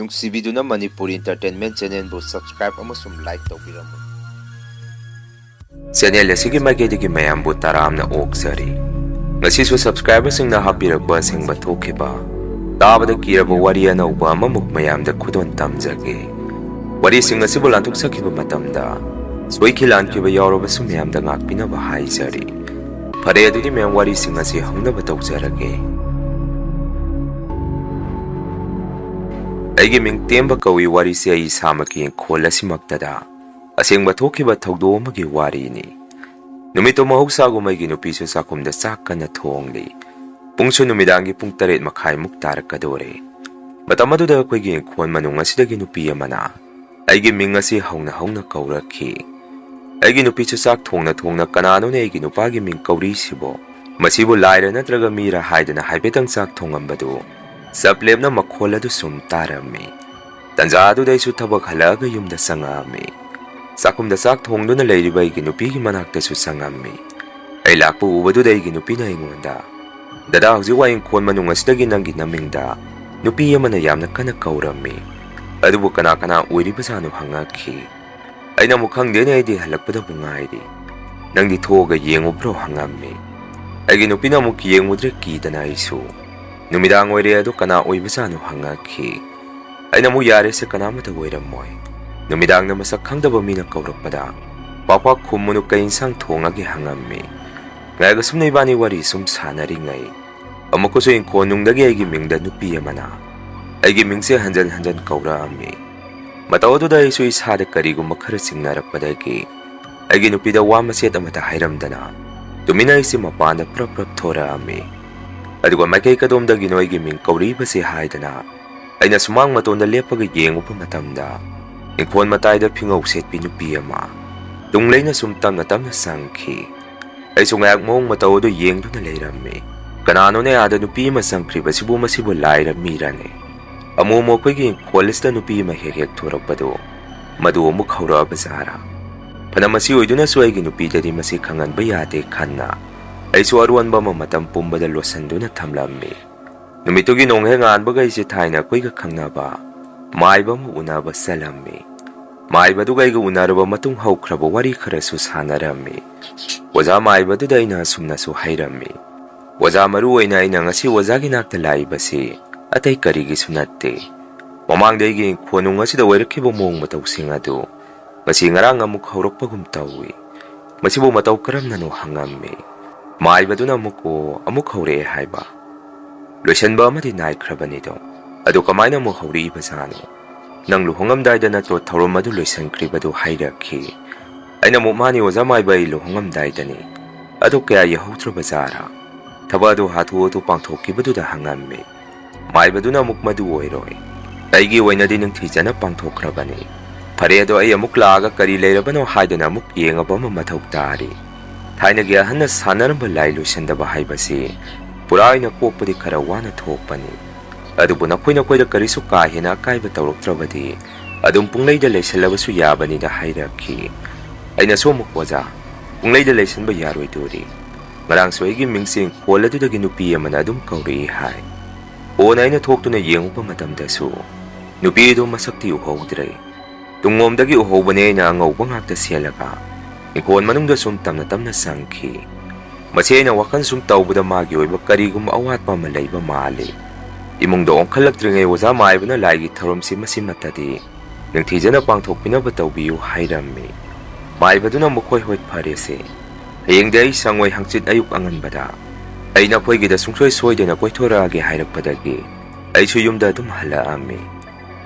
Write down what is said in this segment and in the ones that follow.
ꯅꯨꯡꯁꯤꯕꯤꯗꯨꯅ Manipuri entertainment ꯆꯦꯅꯦꯜꯕꯨ subscribe ꯑꯃꯁꯨꯡ like ꯇꯧꯕꯤꯔꯝꯃꯨ꯫ Channel ꯑꯁꯤꯒꯤ ꯃꯥꯏꯀꯩꯗꯒꯤ ꯃꯌꯥꯝꯕꯨ ꯇꯔꯥꯝꯅ ꯑꯣꯛꯆꯔꯤ꯫ ꯉꯁꯤꯁꯨ ꯁꯕꯁꯀ꯭ꯔꯥꯏꯕꯔꯁꯤꯡꯅ ꯍꯥꯞꯄꯤꯔꯛꯄ ꯑꯁꯦꯡꯕ ꯊꯣꯛꯈꯤꯕ ꯇꯥꯕꯗ ꯀꯤꯔꯕ ꯋꯥꯔꯤ ꯑꯅꯧꯕ ꯑꯃꯃꯨꯛ ꯃꯌꯥꯝꯗ ꯈꯨꯗꯣꯟ ꯇꯝꯖꯒꯦ꯫ ꯋꯥꯔꯤꯁꯤꯡ ꯑꯁꯤꯕꯨ ꯂꯥꯟꯊꯣꯛꯆꯈꯤꯕ ꯃꯇꯝꯗ ꯁꯣꯏꯈꯤ ꯂꯥꯟꯈꯤꯕ ꯌꯥꯎꯔꯕꯁꯨ ꯃꯌꯥꯝꯗ ꯉꯥꯛꯄꯤꯅꯕ ꯍꯥꯏꯖꯔꯤ꯫ ꯐꯔꯦ ꯑꯗꯨꯗꯤ ꯃꯌꯥꯝ ꯋꯥꯔꯤꯁꯤꯡ ꯑꯁꯤ ꯍꯧꯅꯕ ꯇꯧꯖꯔꯒꯦ꯫ ꯑꯩꯒꯤ ꯃꯤꯡ ꯇꯦꯝꯕ ꯀꯧꯏ꯫ ꯋꯥꯔꯤꯁꯦ ꯑꯩ ꯏꯁꯥꯃꯛꯀꯤ ꯏꯪꯈꯣꯜ ꯑꯁꯤꯃꯛꯇꯗ ꯑꯁꯦꯡꯕ ꯊꯣꯛꯈꯤꯕ ꯊꯧꯗꯣꯛ ꯑꯃꯒꯤ ꯋꯥꯔꯤꯅꯤ꯫ ꯅꯨꯃꯤꯠꯇꯨ ꯃꯍꯧꯁꯥꯒꯨꯝ ꯑꯩꯒꯤ ꯅꯨꯄꯤꯁꯨ ꯆꯥꯛꯈꯨꯝꯗ ꯆꯥꯛ ꯀꯟꯅ ꯊꯣꯡꯂꯤ꯫ ꯄꯨꯡꯁꯨ ꯅꯨꯃꯤꯗꯥꯡꯒꯤ ꯄꯨꯡ 8:30ꯃꯨꯛ ꯇꯥꯔꯛꯀꯗꯣꯔꯦ꯫ ꯃꯇꯝ ꯑꯗꯨꯗ ꯑꯩꯈꯣꯏꯒꯤ ꯏꯪꯈꯣꯜ ꯃꯅꯨꯡ ꯑꯁꯤꯗꯒꯤ ꯅꯨꯄꯤ ꯑꯃꯅ ꯑꯩꯒꯤ ꯃꯤꯡ ꯑꯁꯤ ꯍꯧꯅ ꯍꯧꯅ ꯀꯧꯔꯛꯈꯤ꯫ ꯑꯩꯒꯤ ꯅꯨꯄꯤꯁꯨ ꯆꯥꯛ ꯊꯣꯡꯅ ꯊꯣꯡꯅ ꯀꯅꯥꯅꯣꯅꯦ ꯑꯩꯒꯤ ꯅꯨꯄꯥꯒꯤ ꯃꯤꯡ ꯀꯧꯔꯤꯁꯤꯕꯣ? ꯃꯁꯤꯕꯨ ꯂꯥꯏꯔ ꯅꯠꯇ꯭ꯔꯒ ꯃꯤꯔ ꯍꯥꯏꯗꯅ ꯍꯥꯏꯐꯦꯠꯇꯪ ꯆꯥꯛ ꯊꯣꯡꯉꯝꯕꯗꯨ ꯆꯞ ꯂꯦꯞꯅ ꯃꯈꯣꯜ ꯑꯗꯨ ꯁꯨꯝ ꯇꯥꯔꯝꯃꯤ꯫ ꯇꯟꯖꯥ ꯑꯗꯨꯗ ꯑꯩꯁꯨ ꯊꯕꯛ ꯍꯜꯂꯛꯑꯒ ꯌꯨꯝꯗ ꯆꯪꯉꯛꯑꯝꯃꯤ꯫ ꯆꯥꯛꯈꯨꯝꯗ ꯆꯥꯛ ꯊꯣꯡꯗꯨꯅ ꯂꯩꯔꯤꯕ ꯑꯩꯒꯤ ꯅꯨꯄꯤꯒꯤ ꯃꯅꯥꯛꯇꯁꯨ ꯆꯪꯉꯝꯃꯤ꯫ ꯑꯩ ꯂꯥꯛꯄ ꯎꯕꯗꯨꯗ ꯑꯩꯒꯤ ꯅꯨꯄꯤꯅ ꯑꯩꯉꯣꯟꯗ, "ꯗꯗꯥ, ꯍꯧꯖꯤꯛ ꯋꯥꯏ ꯏꯪꯈꯣꯜ ꯃꯅꯨꯡ ꯑꯁꯤꯗꯒꯤ ꯅꯪꯒꯤ ꯅꯃꯤꯡꯗ ꯅꯨꯄꯤ ꯑꯃꯅ ꯌꯥꯝꯅ ꯀꯟꯅ ꯀꯧꯔꯝꯃꯤ꯫ ꯑꯗꯨꯕꯨ ꯀꯅꯥ ꯀꯅꯥ ꯑꯣꯏꯔꯤꯕꯖꯥꯠꯅꯣ?" ꯍꯪꯉꯛꯈꯤ꯫ ꯑꯩꯅ ꯑꯃꯨꯛ "ꯈꯪꯗꯦꯅꯦ, ꯑꯩꯗꯤ ꯍꯜꯂꯛꯄꯗꯕꯨ ꯉꯥꯏꯔꯤ꯫ ꯅꯪꯗꯤ ꯊꯣꯛꯑꯒ ꯌꯦꯡꯉꯨꯕ꯭ꯔꯣ?" ꯍꯪꯉꯝꯃꯤ꯫ ꯑꯩꯒꯤ ꯅꯨꯄꯤꯅ ꯑꯃꯨꯛ ꯌꯦꯡꯉꯨꯗ꯭ꯔꯦ ꯀꯤꯗꯅ ꯑꯩꯁꯨ꯫ "ꯅꯨꯃꯤꯗꯥꯡ ꯑꯣꯏꯔꯦ, ꯑꯗꯣ ꯀꯅꯥ ꯑꯣꯏꯕꯖꯥꯠꯅꯣ?" ꯍꯪꯉꯛꯈꯤ꯫ ꯑꯩꯅ ꯑꯃꯨꯛ "ꯌꯥꯔꯦꯁꯦ, ꯀꯅꯥꯃꯠꯇ ꯑꯣꯏꯔꯝꯃꯣꯏ. ꯅꯨꯃꯤꯗꯥꯡꯗ ꯃꯁꯛ ꯈꯪꯗꯕ ꯃꯤꯅ ꯀꯧꯔꯛꯄꯗ ꯄꯥꯛ ꯈꯨꯝꯃꯨꯅꯨ, ꯀꯩ ꯏꯟꯁꯥꯡ ꯊꯣꯡꯉꯒꯦ?" ꯍꯪꯉꯝꯃꯤ꯫ ꯉꯥꯏꯒ ꯁꯨꯝꯅ ꯏꯕꯥꯅꯤ ꯋꯥꯔꯤ ꯁꯨꯝ ꯁꯥꯟꯅꯔꯤꯉꯩ ꯑꯃꯨꯛꯀꯁꯨ ꯏꯪꯈꯣꯜꯅꯨꯡꯗꯒꯤ ꯑꯩꯒꯤ ꯃꯤꯡꯗ ꯅꯨꯄꯤ ꯑꯃꯅ ꯑꯩꯒꯤ ꯃꯤꯡꯁꯦ ꯍꯟꯖꯟ ꯍꯟꯖꯟ ꯀꯧꯔꯛꯑꯝꯃꯤ꯫ ꯃꯇꯧ ꯑꯗꯨꯗ ꯑꯩꯁꯨ ꯏꯁꯥꯗ ꯀꯔꯤꯒꯨꯝꯕ ꯈꯔ ꯆꯤꯡꯅꯔꯛꯄꯗꯒꯤ ꯑꯩꯒꯤ ꯅꯨꯄꯤꯗ ꯋꯥ ꯃꯆꯦꯠ ꯑꯃꯠꯇ ꯍꯥꯏꯔꯝꯗꯅ ꯇꯨꯃꯤꯟꯅ ꯑꯩꯁꯦ ꯃꯄꯥꯟꯗ ꯄ꯭ꯔꯞ ꯊꯣꯔꯛꯑꯝꯃꯤ꯫ ꯑꯗꯨꯒ ꯃꯥꯏꯀꯩ ꯀꯗꯣꯝꯗꯒꯤꯅꯣ ꯑꯩꯒꯤ ꯃꯤꯡ ꯀꯧꯔꯛꯏꯕꯁꯦ ꯍꯥꯏꯗꯅ ꯑꯩꯅ ꯁꯨꯃꯥꯡ ꯃꯇꯣꯟꯗ ꯂꯦꯞꯄꯒ ꯌꯦꯡꯉꯨꯕ ꯃꯇꯝꯗ ꯏꯪꯈꯣꯜ ꯃꯇꯥꯏꯗ ꯐꯤꯉꯧ ꯁꯦꯠꯄꯤ ꯅꯨꯄꯤ ꯑꯃ ꯇꯨꯡꯂꯩꯅ ꯁꯨꯝ ꯇꯞꯅ ꯇꯞꯅ ꯆꯪꯈꯤ꯫ ꯑꯩꯁꯨ ꯉꯥꯏꯍꯥꯛ ꯃꯑꯣꯡ ꯃꯇꯧ ꯑꯗꯨ ꯌꯦꯡꯗꯨꯅ ꯂꯩꯔꯝꯃꯤ꯫ ꯀꯅꯥꯅꯣꯅꯦ ꯑꯥꯗ ꯅꯨꯄꯤ ꯑꯃ ꯆꯪꯈ꯭ꯔꯤꯕꯁꯤꯕꯨ? ꯃꯁꯤꯕꯨ ꯂꯥꯏꯔ ꯃꯤꯔꯅꯦ? ꯑꯃꯨꯛ ꯑꯩꯈꯣꯏꯒꯤ ꯏꯪꯈꯣꯜ ꯑꯁꯤꯗ ꯅꯨꯄꯤ ꯑꯃ ꯍꯦꯛ ꯍꯦꯛ ꯊꯣꯔꯛꯄꯗꯣ ꯃꯗꯨ ꯑꯃꯨꯛ ꯍꯧꯔꯛꯑꯕꯖꯥꯔꯥ? ꯐꯅ ꯃꯁꯤ ꯑꯣꯏꯗꯨꯅꯁꯨ ꯑꯩꯒꯤ ꯅꯨꯄꯤꯗꯗꯤ ꯃꯁꯤ ꯈꯪꯍꯟꯕ ꯌꯥꯗꯦ ꯈꯟꯅ ꯑꯩꯁꯨ ꯑꯔꯣꯟꯕ ꯑꯃ ꯃꯇꯝ ꯄꯨꯝꯕꯗ ꯂꯣꯠꯁꯤꯟꯗꯨꯅ ꯊꯝꯂꯝꯃꯤ꯫ ꯅꯨꯃꯤꯠꯇꯨꯒꯤ ꯅꯣꯡꯍꯦꯛ ꯉꯥꯟꯕꯒ ꯑꯩꯁꯦ ꯊꯥꯏꯅ ꯑꯩꯈꯣꯏꯒ ꯈꯪꯅꯕ ꯃꯥꯏꯕ ꯑꯃ ꯎꯅꯕ ꯆꯠꯂꯝꯃꯤ꯫ ꯃꯥꯏꯕꯗꯨꯒ ꯑꯩꯒ ꯎꯅꯔꯕ ꯃꯇꯨꯡ ꯍꯧꯈ꯭ꯔꯕ ꯋꯥꯔꯤ ꯈꯔꯁꯨ ꯁꯥꯟꯅꯔꯝꯃꯤ꯫ ꯑꯣꯖꯥ ꯃꯥꯏꯕꯗꯨꯗ ꯑꯩꯅ ꯑꯁꯨꯝꯅꯁꯨ ꯍꯩꯔꯝꯃꯤ, "ꯑꯣꯖꯥ, ꯃꯔꯨ ꯑꯣꯏꯅ ꯑꯩꯅ ꯉꯁꯤ ꯑꯣꯖꯥꯒꯤ ꯅꯥꯛꯇ ꯂꯥꯛꯏꯕꯁꯤ ꯑꯇꯩ ꯀꯔꯤꯒꯤꯁꯨ ꯅꯠꯇꯦ. ꯃꯃꯥꯡꯗ ꯑꯩꯒꯤ ꯏꯪꯈꯣꯜꯅꯨꯡ ꯑꯁꯤꯗ ꯑꯣꯏꯔꯛꯈꯤꯕ ꯃꯑꯣꯡ ꯃꯇꯧꯁꯤꯡ ꯑꯗꯨ ꯉꯁꯤ ꯉꯔꯥꯡ ꯑꯃꯨꯛ ꯍꯧꯔꯛꯄꯒꯨꯝ ꯇꯧꯏ꯫ ꯃꯁꯤꯕꯨ ꯃꯇꯧ ꯀꯔꯝꯅꯅꯣ?" ꯍꯪꯉꯝꯃꯤ꯫ ꯃꯥꯏꯕꯗꯨꯅ ꯑꯃꯨꯛ ꯍꯧꯔꯛꯑꯦ ꯍꯥꯏꯕ? ꯂꯣꯏꯁꯟꯕ ꯑꯃꯗꯤ ꯅꯥꯏꯈ꯭ꯔꯕꯅꯤꯗꯣ, ꯑꯗꯨ ꯀꯃꯥꯏꯅ ꯑꯃꯨꯛ ꯍꯧꯔꯛꯏꯕꯖꯥꯠꯅꯣ? ꯅꯪ ꯂꯨꯍꯣꯡꯉꯝꯗꯥꯏꯗ ꯅꯠꯇ꯭ꯔꯣ ꯊꯧꯔꯝ ꯑꯗꯨ ꯂꯣꯏꯁꯟꯈ꯭ꯔꯤꯕꯗꯨ? ꯍꯥꯏꯔꯛꯈꯤ꯫ ꯑꯩꯅ ꯑꯃꯨꯛ "ꯃꯥꯅꯤ ꯑꯣꯖꯥ ꯃꯥꯏꯕ, ꯑꯩ ꯂꯨꯍꯣꯡꯉꯝꯗꯥꯏꯗꯅꯤ꯫ ꯑꯗꯨ ꯀꯌꯥ ꯌꯧꯍꯧꯗ꯭ꯔꯕꯖꯥꯔꯥ? ꯊꯕꯛ ꯑꯗꯨ ꯍꯥꯊꯨ ꯍꯥꯊꯨ ꯄꯥꯡꯊꯣꯛꯈꯤꯕꯗꯨꯗ?" ꯍꯪꯉꯝꯃꯤ꯫ ꯃꯥꯏꯕꯗꯨꯅ ꯑꯃꯨꯛ "ꯃꯗꯨ ꯑꯣꯏꯔꯣꯏ. ꯑꯩꯒꯤ ꯑꯣꯏꯅꯗꯤ ꯅꯤꯡꯊꯤꯖꯅ ꯄꯥꯡꯊꯣꯛꯈ꯭ꯔꯕꯅꯤ. ꯐꯔꯦ, ꯑꯗꯣ ꯑꯩ ꯑꯃꯨꯛ ꯂꯥꯛꯑꯒ ꯀꯔꯤ ꯂꯩꯔꯕꯅꯣ ꯍꯥꯏꯗꯅ ꯑꯃꯨꯛ ꯌꯦꯡꯉꯕ ꯑꯃ ꯃꯊꯧ ꯇꯥꯔꯤ. ꯊꯥꯏꯅꯒꯤ ꯑꯍꯟꯅ ꯁꯥꯟꯅꯔꯝꯕ ꯂꯥꯏ ꯂꯣꯏꯁꯟꯗꯕ ꯍꯥꯏꯕꯁꯤ ꯄꯨꯔꯥ ꯑꯣꯏꯅ ꯀꯣꯛꯄꯗꯤ ꯈꯔ ꯋꯥꯅ ꯊꯣꯛꯄꯅꯤ. ꯑꯗꯨꯕꯨ ꯅꯈꯣꯏꯗ ꯀꯔꯤꯁꯨ ꯀꯥ ꯍꯦꯟꯅ ꯑꯀꯥꯏꯕ ꯇꯧꯔꯛꯇ꯭ꯔꯕꯗꯤ ꯑꯗꯨꯝ ꯄꯨꯡꯂꯩꯗ ꯂꯩꯁꯜꯂꯕꯁꯨ ꯌꯥꯕꯅꯤꯗ." ꯍꯥꯏꯔꯛꯈꯤ꯫ ꯑꯩꯅꯁꯨ ꯑꯃꯨꯛ "ꯑꯣꯖꯥ, ꯄꯨꯡꯂꯩꯗ ꯂꯩꯁꯟꯕ ꯌꯥꯔꯣꯏꯗꯣꯔꯤ. ꯉꯔꯥꯡꯁꯨ ꯑꯩꯒꯤ ꯃꯤꯡꯁꯦ ꯏꯪꯈꯣꯜ ꯑꯗꯨꯗꯒꯤ ꯅꯨꯄꯤ ꯑꯃꯅ ꯑꯗꯨꯝ ꯀꯧꯔꯛꯏ ꯍꯥꯏ." ꯑꯣꯅ ꯑꯩꯅ ꯊꯣꯛꯇꯨꯅ ꯌꯦꯡꯉꯨꯕ ꯃꯇꯝꯗꯁꯨ ꯅꯨꯄꯤꯗꯨ ꯃꯁꯛꯇꯤ ꯎꯍꯧꯗ꯭ꯔꯦ꯫ ꯇꯨꯡꯂꯣꯝꯗꯒꯤ ꯎꯍꯧꯕꯅꯦ ꯑꯩꯅ ꯑꯉꯧꯕ ꯉꯥꯛꯇ ꯁꯦꯠꯂꯒ ꯏꯪꯈꯣꯜ ꯃꯅꯨꯡꯗ ꯁꯨꯝ ꯇꯞꯅ ꯇꯞꯅ ꯆꯪꯈꯤ꯫ ꯃꯁꯤ ꯑꯩꯅ ꯋꯥꯈꯜ ꯁꯨꯝ ꯇꯧꯕꯗ ꯃꯥꯒꯤ ꯑꯣꯏꯕ ꯀꯔꯤꯒꯨꯝꯕ ꯑꯋꯥꯠꯄ ꯑꯃ ꯂꯩꯕ ꯃꯥꯜꯂꯤ꯫ ꯏꯃꯨꯡꯗ ꯑꯣꯟꯈꯠꯂꯛꯇ꯭ꯔꯤꯉꯩ ꯑꯣꯖꯥ ꯃꯥꯏꯕꯅ ꯂꯥꯏꯒꯤ ꯊꯧꯔꯝꯁꯤ ꯃꯁꯤꯃꯠꯇꯗꯤ ꯅꯤꯡꯊꯤꯖꯅ ꯄꯥꯡꯊꯣꯛꯄꯤꯅꯕ ꯇꯧꯕꯤꯌꯨ ꯍꯥꯏꯔꯝꯃꯤ꯫ ꯃꯥꯏꯕꯗꯨꯅ ꯑꯃꯨꯛ "ꯍꯣꯏ ꯐꯔꯦꯁꯦ. ꯍꯌꯦꯡꯗꯤ ꯑꯩ ꯁꯪꯉꯣꯏ, ꯍꯪꯆꯤꯠ ꯑꯌꯨꯛ ꯑꯉꯟꯕꯗ ꯑꯩ ꯅꯈꯣꯏꯒꯤꯗ ꯁꯨꯡꯁꯣꯏ ꯁꯣꯏꯗꯅ ꯀꯣꯏꯊꯣꯔꯛꯑꯒꯦ" ꯍꯥꯏꯔꯛꯄꯗꯒꯤ ꯑꯩꯁꯨ ꯌꯨꯝꯗ ꯑꯗꯨꯝ ꯍꯜꯂꯛꯑꯝꯃꯤ꯫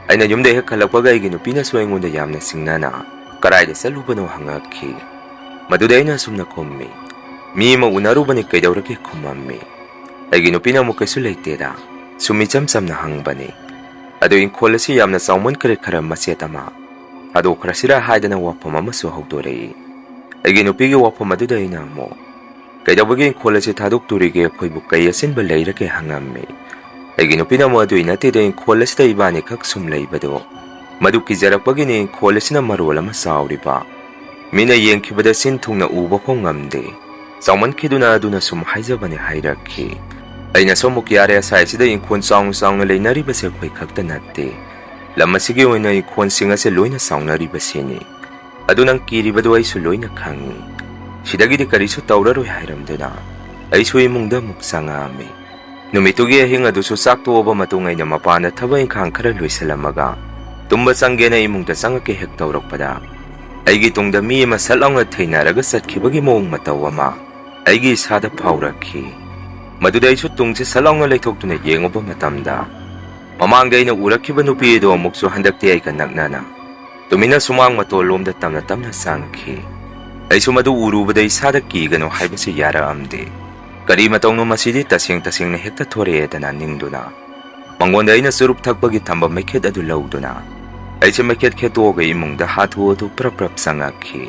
ꯑꯩꯅ ꯌꯨꯝꯗ ꯍꯦꯛ ꯍꯜꯂꯛꯄꯒ ꯑꯩꯒꯤ ꯅꯨꯄꯤꯅꯁꯨ ꯑꯩꯉꯣꯟꯗ ꯌꯥꯝꯅ ꯆꯤꯡꯅꯅ "ꯀꯔꯥꯏꯗ ꯆꯠꯂꯨꯕꯅꯣ?" ꯍꯪꯉꯛꯈꯤ꯫ ꯃꯗꯨꯗ ꯑꯩꯅ ꯑꯁꯨꯝꯅ ꯈꯨꯝꯃꯤ, "ꯃꯤ ꯑꯃ ꯎꯅꯔꯨꯕꯅꯤ, ꯀꯩꯗꯧꯔꯒꯦ?" ꯈꯨꯝꯃꯝꯃꯤ꯫ ꯑꯩꯒꯤ ꯅꯨꯄꯤꯅ ꯑꯃꯨꯛ "ꯀꯩꯁꯨ ꯂꯩꯇꯦꯗ, ꯁꯨꯝ ꯏꯆꯝ ꯆꯝꯅ ꯍꯪꯕꯅꯤ. ꯑꯗꯨ ꯏꯪꯈꯣꯜ ꯑꯁꯤ ꯌꯥꯝꯅ ꯆꯥꯎꯃꯟꯈ꯭ꯔꯦ, ꯈꯔ ꯃꯆꯦꯠ ꯑꯃ ꯊꯥꯗꯣꯛꯈ꯭ꯔꯁꯤꯔꯥ ꯍꯥꯏꯗꯅ ꯋꯥꯐꯝ ꯑꯃꯁꯨ ꯍꯧꯗꯣꯔꯛꯏ꯫ ꯑꯩꯒꯤ ꯅꯨꯄꯤꯒꯤ ꯋꯥꯐꯝ ꯑꯗꯨꯗ ꯑꯩꯅ ꯑꯃꯨꯛ "ꯀꯩꯗꯧꯕꯒꯤ ꯏꯪꯈꯣꯜ ꯑꯁꯤ ꯊꯥꯗꯣꯛꯇꯣꯔꯤꯒꯦ? ꯑꯩꯈꯣꯏꯕꯨ ꯀꯩ ꯑꯆꯤꯟꯕ ꯂꯩꯔꯒꯦ?" ꯍꯪꯉꯝꯃꯤ꯫ ꯑꯩꯒꯤ ꯅꯨꯄꯤꯅ ꯑꯃꯨꯛ "ꯑꯗꯨꯏ ꯅꯠꯇꯦꯗ, ꯏꯪꯈꯣꯜ ꯑꯁꯤꯗ ꯏꯕꯥꯅꯤꯈꯛ ꯁꯨꯝ ꯂꯩꯕꯗꯣ ꯃꯗꯨ ꯀꯤꯖꯔꯛꯄꯒꯤꯅꯤ. ꯏꯪꯈꯣꯜ ꯑꯁꯤꯅ ꯃꯔꯣꯜ ꯑꯃ ꯆꯥꯎꯔꯤꯕ, ꯃꯤꯅ ꯌꯦꯡꯈꯤꯕꯗ ꯆꯤꯟ ꯊꯨꯡꯅ ꯎꯕ ꯐꯥꯎ ꯉꯝꯗꯦ. ꯆꯥꯎꯃꯟꯈꯤꯗꯨꯅ ꯑꯗꯨꯅ ꯁꯨꯝ ꯍꯥꯏꯖꯕꯅꯤ" ꯍꯥꯏꯔꯛꯈꯤ꯫ ꯑꯩꯅꯁꯨ ꯑꯃꯨꯛ "ꯌꯥꯔꯦ, ꯑꯁꯥꯏꯁꯤꯗ ꯏꯪꯈꯣꯜ ꯆꯥꯎꯅ ꯂꯩꯅꯔꯤꯕꯁꯦ ꯑꯩꯈꯣꯏ ꯈꯛꯇ ꯅꯠꯇꯦ. ꯂꯝ ꯑꯁꯤꯒꯤ ꯑꯣꯏꯅ ꯏꯪꯈꯣꯜꯁꯤꯡ ꯑꯁꯤ ꯂꯣꯏꯅ ꯆꯥꯎꯅꯔꯤꯕꯁꯤꯅꯤ꯫ ꯑꯗꯨ ꯅꯪ ꯀꯤꯔꯤꯕꯗꯨ ꯑꯩꯁꯨ ꯂꯣꯏꯅ ꯈꯪꯏ꯫ ꯁꯤꯗꯒꯤꯗꯤ ꯀꯔꯤꯁꯨ ꯇꯧꯔꯔꯣꯏ ꯍꯥꯏꯔꯝꯗꯨꯅ ꯑꯩꯁꯨ ꯏꯃꯨꯡꯗ ꯑꯃꯨꯛ ꯆꯪꯉꯛꯑꯝꯃꯤ꯫ ꯅꯨꯃꯤꯠꯇꯨꯒꯤ ꯑꯍꯤꯡ ꯑꯗꯨꯁꯨ ꯆꯥꯛ ꯇꯣꯛꯑꯕ ꯃꯇꯨꯡ ꯑꯩꯅ ꯃꯄꯥꯟꯗ ꯊꯕꯛ ꯏꯪꯈꯥꯡ ꯈꯔ ꯂꯣꯏꯁꯤꯜꯂꯝꯃꯒ ꯇꯨꯝꯕ ꯆꯪꯒꯦꯅ ꯏꯃꯨꯡꯗ ꯆꯪꯉꯛꯀꯦ ꯍꯦꯛ ꯇꯧꯔꯛꯄꯗ ꯑꯩꯒꯤ ꯇꯨꯡꯗ ꯃꯤ ꯑꯃ ꯁꯠ ꯂꯥꯎꯅ ꯊꯦꯡꯅꯔꯒ ꯆꯠꯈꯤꯕꯒꯤ ꯃꯑꯣꯡ ꯃꯇꯧ ꯑꯃ ꯑꯩꯒꯤ ꯏꯁꯥꯗ ꯐꯥꯎꯔꯛꯈꯤ꯫ ꯃꯗꯨꯗ ꯑꯩꯁꯨ ꯇꯨꯡꯁꯦ ꯁꯠ ꯂꯥꯎꯅ ꯂꯩꯊꯣꯛꯇꯨꯅ ꯌꯦꯡꯉꯨꯕ ꯃꯇꯝꯗ ꯃꯃꯥꯡꯗ ꯑꯩꯅ ꯎꯔꯛꯈꯤꯕ ꯅꯨꯄꯤ ꯑꯗꯨ ꯑꯃꯨꯛꯁꯨ ꯍꯟꯗꯛꯇꯤ ꯑꯩꯒ ꯅꯛꯅꯅ ꯇꯨꯃꯤꯟꯅ ꯁꯨꯃꯥꯡ ꯃꯇꯣꯟꯂꯣꯝꯗ ꯇꯞꯅ ꯇꯞꯅ ꯆꯪꯈꯤ꯫ ꯑꯩꯁꯨ ꯃꯗꯨ ꯎꯔꯨꯕꯗ ꯏꯁꯥꯗ ꯀꯤꯒꯅꯨ ꯍꯥꯏꯕꯁꯤ ꯌꯥꯔꯛꯑꯝꯗꯦ꯫ ꯀꯔꯤ ꯃꯇꯧꯅꯣ ꯃꯁꯤꯗꯤ ꯇꯁꯦꯡꯅ ꯍꯦꯛꯇ ꯊꯣꯔꯛꯑꯦꯗꯅ ꯅꯤꯡꯗꯨꯅ ꯃꯉꯣꯟꯗ ꯑꯩꯅ ꯆꯨꯔꯨꯞ ꯊꯛꯄꯒꯤ ꯊꯝꯕ ꯃꯩꯈꯦꯠ ꯑꯗꯨ ꯂꯧꯗꯨꯅ ꯑꯩꯁꯦ ꯃꯩꯈꯦꯠ ꯈꯦꯠꯇꯣꯛꯑꯒ ꯏꯃꯨꯡꯗ ꯍꯥꯊꯨ ꯍꯥꯊꯨ ꯄ꯭ꯔꯞ ꯄ꯭ꯔꯞ ꯆꯪꯉꯛꯈꯤ꯫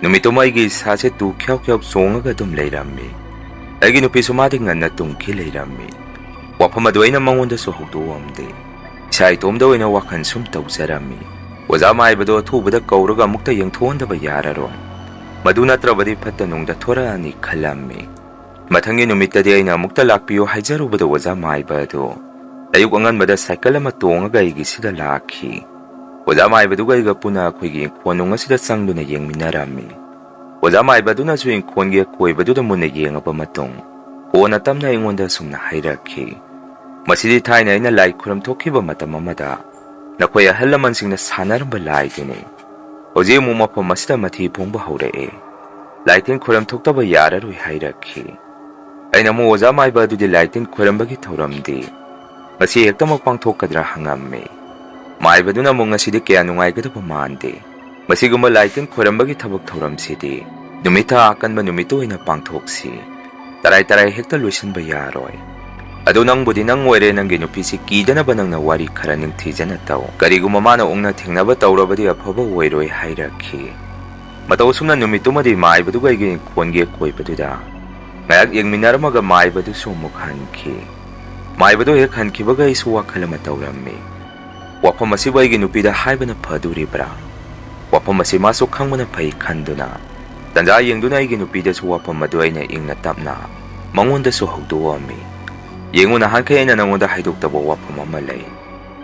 ꯅꯨꯃꯤꯠꯇꯨꯃ ꯑꯩꯒꯤ ꯏꯁꯥꯁꯦ ꯇꯨ ꯈ꯭ꯌꯥꯎ ꯈ꯭ꯌꯥꯎ ꯆꯣꯡꯉꯒ ꯑꯗꯨꯝ ꯂꯩꯔꯝꯃꯤ꯫ ꯑꯩꯒꯤ ꯅꯨꯄꯤꯁꯨ ꯃꯥꯗꯤ ꯉꯟꯅ ꯇꯨꯝꯈꯤ ꯂꯩꯔꯝꯃꯤ꯫ ꯋꯥꯐꯝ ꯑꯗꯨ ꯑꯩꯅ ꯃꯉꯣꯟꯗꯁꯨ ꯍꯧꯗꯣꯛꯑꯝꯗꯦ꯫ ꯏꯁꯥ ꯏꯇꯣꯝꯗ ꯑꯣꯏꯅ ꯋꯥꯈꯜ ꯁꯨꯝ ꯇꯧꯖꯔꯝꯃꯤ꯫ ꯑꯣꯖꯥ ꯃꯥꯏꯕꯗꯣ ꯑꯊꯨꯕꯗ ꯀꯧꯔꯒ ꯑꯃꯨꯛꯇ ꯌꯦꯡꯊꯣꯛꯍꯟꯗꯕ ꯌꯥꯔꯔꯣꯏ꯫ ꯃꯗꯨ ꯅꯠꯇ꯭ꯔꯕꯗꯤ ꯐꯠꯇ ꯅꯨꯡꯗ ꯊꯣꯔꯛꯑꯅꯤ ꯈꯜꯂꯝꯃꯤ꯫ ꯃꯊꯪꯒꯤ ꯅꯨꯃꯤꯠꯇꯗꯤ ꯑꯩꯅ ꯑꯃꯨꯛꯇ ꯂꯥꯛꯄꯤꯌꯨ ꯍꯥꯏꯖꯔꯨꯕꯗ ꯑꯣꯖꯥ ꯃꯥꯏꯕ ꯑꯗꯨ ꯑꯌꯨꯛ ꯑꯉꯟꯕꯗ ꯁꯥꯏꯀꯜ ꯑꯃ ꯇꯣꯡꯉꯒ ꯑꯩꯒꯤꯁꯤꯗ ꯂꯥꯛꯈꯤ꯫ ꯑꯣꯖꯥ ꯃꯥꯏꯕꯗꯨꯒ ꯑꯩꯒ ꯄꯨꯟꯅ ꯑꯩꯈꯣꯏꯒꯤ ꯏꯪꯈꯣꯜꯅꯨꯡ ꯑꯁꯤꯗ ꯆꯪꯗꯨꯅ ꯌꯦꯡꯃꯤꯟꯅꯔꯝꯃꯤ꯫ ꯑꯣꯖꯥ ꯃꯥꯏꯕꯗꯨꯅꯁꯨ ꯏꯪꯈꯣꯜꯒꯤ ꯑꯀꯣꯏꯕꯗꯨꯗ ꯃꯨꯟꯅ ꯌꯦꯡꯉꯕ ꯃꯇꯨꯡ ꯀꯣꯟꯅ ꯇꯞꯅ ꯑꯩꯉꯣꯟꯗ ꯑꯁꯨꯝꯅ ꯍꯥꯏꯔꯛꯈꯤ꯫ ꯃꯁꯤꯗꯤ ꯊꯥꯏꯅ ꯑꯩꯅ ꯂꯥꯏ ꯈꯨꯔꯝ ꯊꯣꯛꯈꯤꯕ ꯃꯇꯝ ꯑꯃꯗ ꯅꯈꯣꯏ ꯑꯍꯜ ꯂꯃꯟꯁꯤꯡꯅ ꯁꯥꯟꯅꯔꯝꯕ ꯂꯥꯏꯗꯨꯅꯤ꯫ ꯍꯧꯖꯤꯛ ꯑꯃꯨꯛ ꯃꯐꯝ ꯑꯁꯤꯗ ꯃꯊꯤ ꯐꯣꯡꯕ ꯍꯧꯔꯛꯑꯦ꯫ ꯂꯥꯏꯇꯤꯟ ꯈꯨꯔꯝ ꯊꯣꯛꯇꯕ ꯌꯥꯔꯔꯣꯏ ꯍꯥꯏꯔꯛꯈꯤ꯫ ꯑꯩꯅ ꯑꯃꯨꯛ ꯑꯣꯖꯥ ꯃꯥꯏꯕ ꯑꯗꯨꯗꯤ ꯂꯥꯏꯇꯤꯟ ꯈꯣꯏꯔꯝꯕꯒꯤ ꯊꯧꯔꯝꯗꯤ ꯉꯁꯤ ꯍꯦꯛꯇꯃꯛ ꯄꯥꯡꯊꯣꯛꯀꯗ꯭ꯔꯥ ꯍꯪꯉꯝꯃꯤ꯫ ꯃꯥꯏꯕꯗꯨꯅ ꯑꯃꯨꯛ ꯉꯁꯤꯗꯤ ꯀꯌꯥ ꯅꯨꯡꯉꯥꯏꯒꯗꯕ ꯃꯥꯟꯗꯦ꯫ ꯃꯁꯤꯒꯨꯝꯕ ꯂꯥꯏꯇꯤꯟ ꯈꯣꯏꯔꯝꯕꯒꯤ ꯊꯕꯛ ꯊꯧꯔꯝꯁꯤꯗꯤ ꯅꯨꯃꯤꯠ ꯊꯥ ꯑꯀꯟꯕ ꯅꯨꯃꯤꯠꯇ ꯑꯣꯏꯅ ꯄꯥꯡꯊꯣꯛꯁꯤ꯫ ꯇꯔꯥꯏ ꯇꯔꯥꯏ ꯍꯦꯛꯇ ꯂꯣꯏꯁꯤꯟꯕ ꯌꯥꯔꯣꯏ꯫ ꯑꯗꯨ ꯅꯪꯕꯨꯗꯤ ꯅꯪ ꯑꯣꯏꯔꯦ, ꯅꯪꯒꯤ ꯅꯨꯄꯤꯁꯤ ꯀꯤꯗꯅꯕ ꯅꯪꯅ ꯋꯥꯔꯤ ꯈꯔ ꯅꯤꯡꯊꯤꯖꯅ ꯇꯧ꯫ ꯀꯔꯤꯒꯨꯝꯕ ꯃꯥꯅ ꯑꯣꯛꯅ ꯊꯦꯡꯅꯕ ꯇꯧꯔꯕꯗꯤ ꯑꯐꯕ ꯑꯣꯏꯔꯣꯏ ꯍꯥꯏꯔꯛꯈꯤ꯫ ꯃꯇꯧ ꯑꯁꯨꯝꯅ ꯅꯨꯃꯤꯠꯇꯨꯃꯗꯤ ꯃꯥꯏꯕꯗꯨꯒ ꯑꯩꯒꯤ ꯏꯪꯈꯣꯜꯒꯤ ꯑꯀꯣꯏꯕꯗꯨꯗ ꯉꯥꯏꯍꯥꯛ ꯌꯦꯡꯃꯤꯟꯅꯔꯝꯃꯒ ꯃꯥꯏꯕꯗꯨꯁꯨ ꯑꯃꯨꯛ ꯍꯟꯈꯤ꯫ ꯃꯥꯏꯕꯗꯨ ꯍꯦꯛ ꯍꯟꯈꯤꯕꯒ ꯑꯩꯁꯨ ꯋꯥꯈꯜ ꯑꯃ ꯇꯧꯔꯝꯃꯤ꯫ ꯋꯥꯐꯝ ꯑꯁꯤꯕꯨ ꯑꯩꯒꯤ ꯅꯨꯄꯤꯗ ꯍꯥꯏꯕꯅ ꯐꯗꯣꯔꯤꯕ꯭ꯔꯥ? ꯋꯥꯐꯝ ꯑꯁꯤ ꯃꯥꯁꯨ ꯈꯪꯕꯅ ꯐꯩ ꯈꯟꯗꯨꯅ ꯇꯟꯖꯥ ꯌꯦꯡꯗꯨꯅ ꯑꯩꯒꯤ ꯅꯨꯄꯤꯗꯁꯨ ꯋꯥꯐꯝ ꯑꯗꯨ ꯑꯩꯅ ꯏꯪꯅ ꯇꯞꯅ ꯃꯉꯣꯟꯗꯁꯨ ꯍꯧꯗꯣꯛꯑꯝꯃꯤ꯫ ꯌꯦꯡꯉꯨ, ꯅꯍꯥꯟꯈꯩ ꯑꯩꯅ ꯅꯉꯣꯟꯗ ꯍꯥꯏꯗꯣꯛꯇꯕ ꯋꯥꯐꯝ ꯑꯃ ꯂꯩ꯫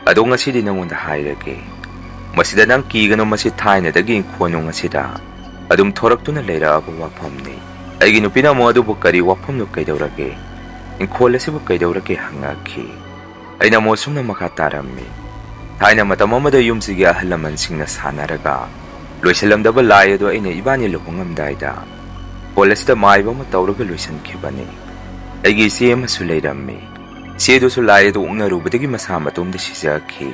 ꯑꯗꯣ ꯉꯁꯤꯗꯤ ꯅꯉꯣꯟꯗ ꯍꯥꯏꯔꯒꯦ꯫ ꯃꯁꯤꯗ ꯅꯪ ꯀꯤꯒꯅꯨ, ꯃꯁꯤ ꯊꯥꯏꯅꯗꯒꯤ ꯏꯪꯈꯣꯜꯅꯨꯡ ꯑꯁꯤꯗ ꯑꯗꯨꯝ ꯊꯣꯔꯛꯇꯨꯅ ꯂꯩꯔꯛꯑꯕ ꯋꯥꯐꯝꯅꯤ꯫ ꯑꯩꯒꯤ ꯅꯨꯄꯤꯅ ꯑꯃꯨꯛ ꯑꯗꯨꯕꯨ ꯀꯔꯤ ꯋꯥꯐꯝꯅꯣ, ꯀꯩꯗꯧꯔꯒꯦ? ꯏꯪꯈꯣꯜ ꯑꯁꯤꯕꯨ ꯀꯩꯗꯧꯔꯒꯦ ꯍꯪꯉꯛꯈꯤ꯫ ꯑꯩꯅ ꯑꯃꯨꯛ ꯑꯁꯨꯝꯅ ꯃꯈꯥ ꯇꯥꯔꯝꯃꯤ꯫ ꯊꯥꯏꯅ ꯃꯇꯝ ꯑꯃꯗ ꯌꯨꯝꯁꯤꯒꯤ ꯑꯍꯜ ꯂꯃꯟꯁꯤꯡꯅ ꯁꯥꯟꯅꯔꯒ ꯂꯣꯏꯁꯤꯜꯂꯝꯗꯕ ꯂꯥꯏ ꯑꯗꯨ ꯑꯩꯅ ꯏꯕꯥꯅꯤ ꯂꯨꯍꯣꯡꯉꯝꯗꯥꯏꯗ ꯏꯪꯈꯣꯜ ꯑꯁꯤꯗ ꯃꯥꯏꯕ ꯑꯃ ꯇꯧꯔꯒ ꯂꯣꯏꯁꯤꯟꯈꯤꯕꯅꯤ꯫ ꯑꯩꯒꯤ ꯏꯆꯦ ꯑꯃꯁꯨ ꯂꯩꯔꯝꯃꯤ꯫ ꯏꯆꯦꯗꯨꯁꯨ ꯂꯥꯏ ꯑꯗꯨ ꯑꯣꯛꯅꯔꯨꯕꯗꯒꯤ ꯃꯁꯥ ꯃꯇꯣꯝꯗ ꯁꯤꯖꯈꯤ꯫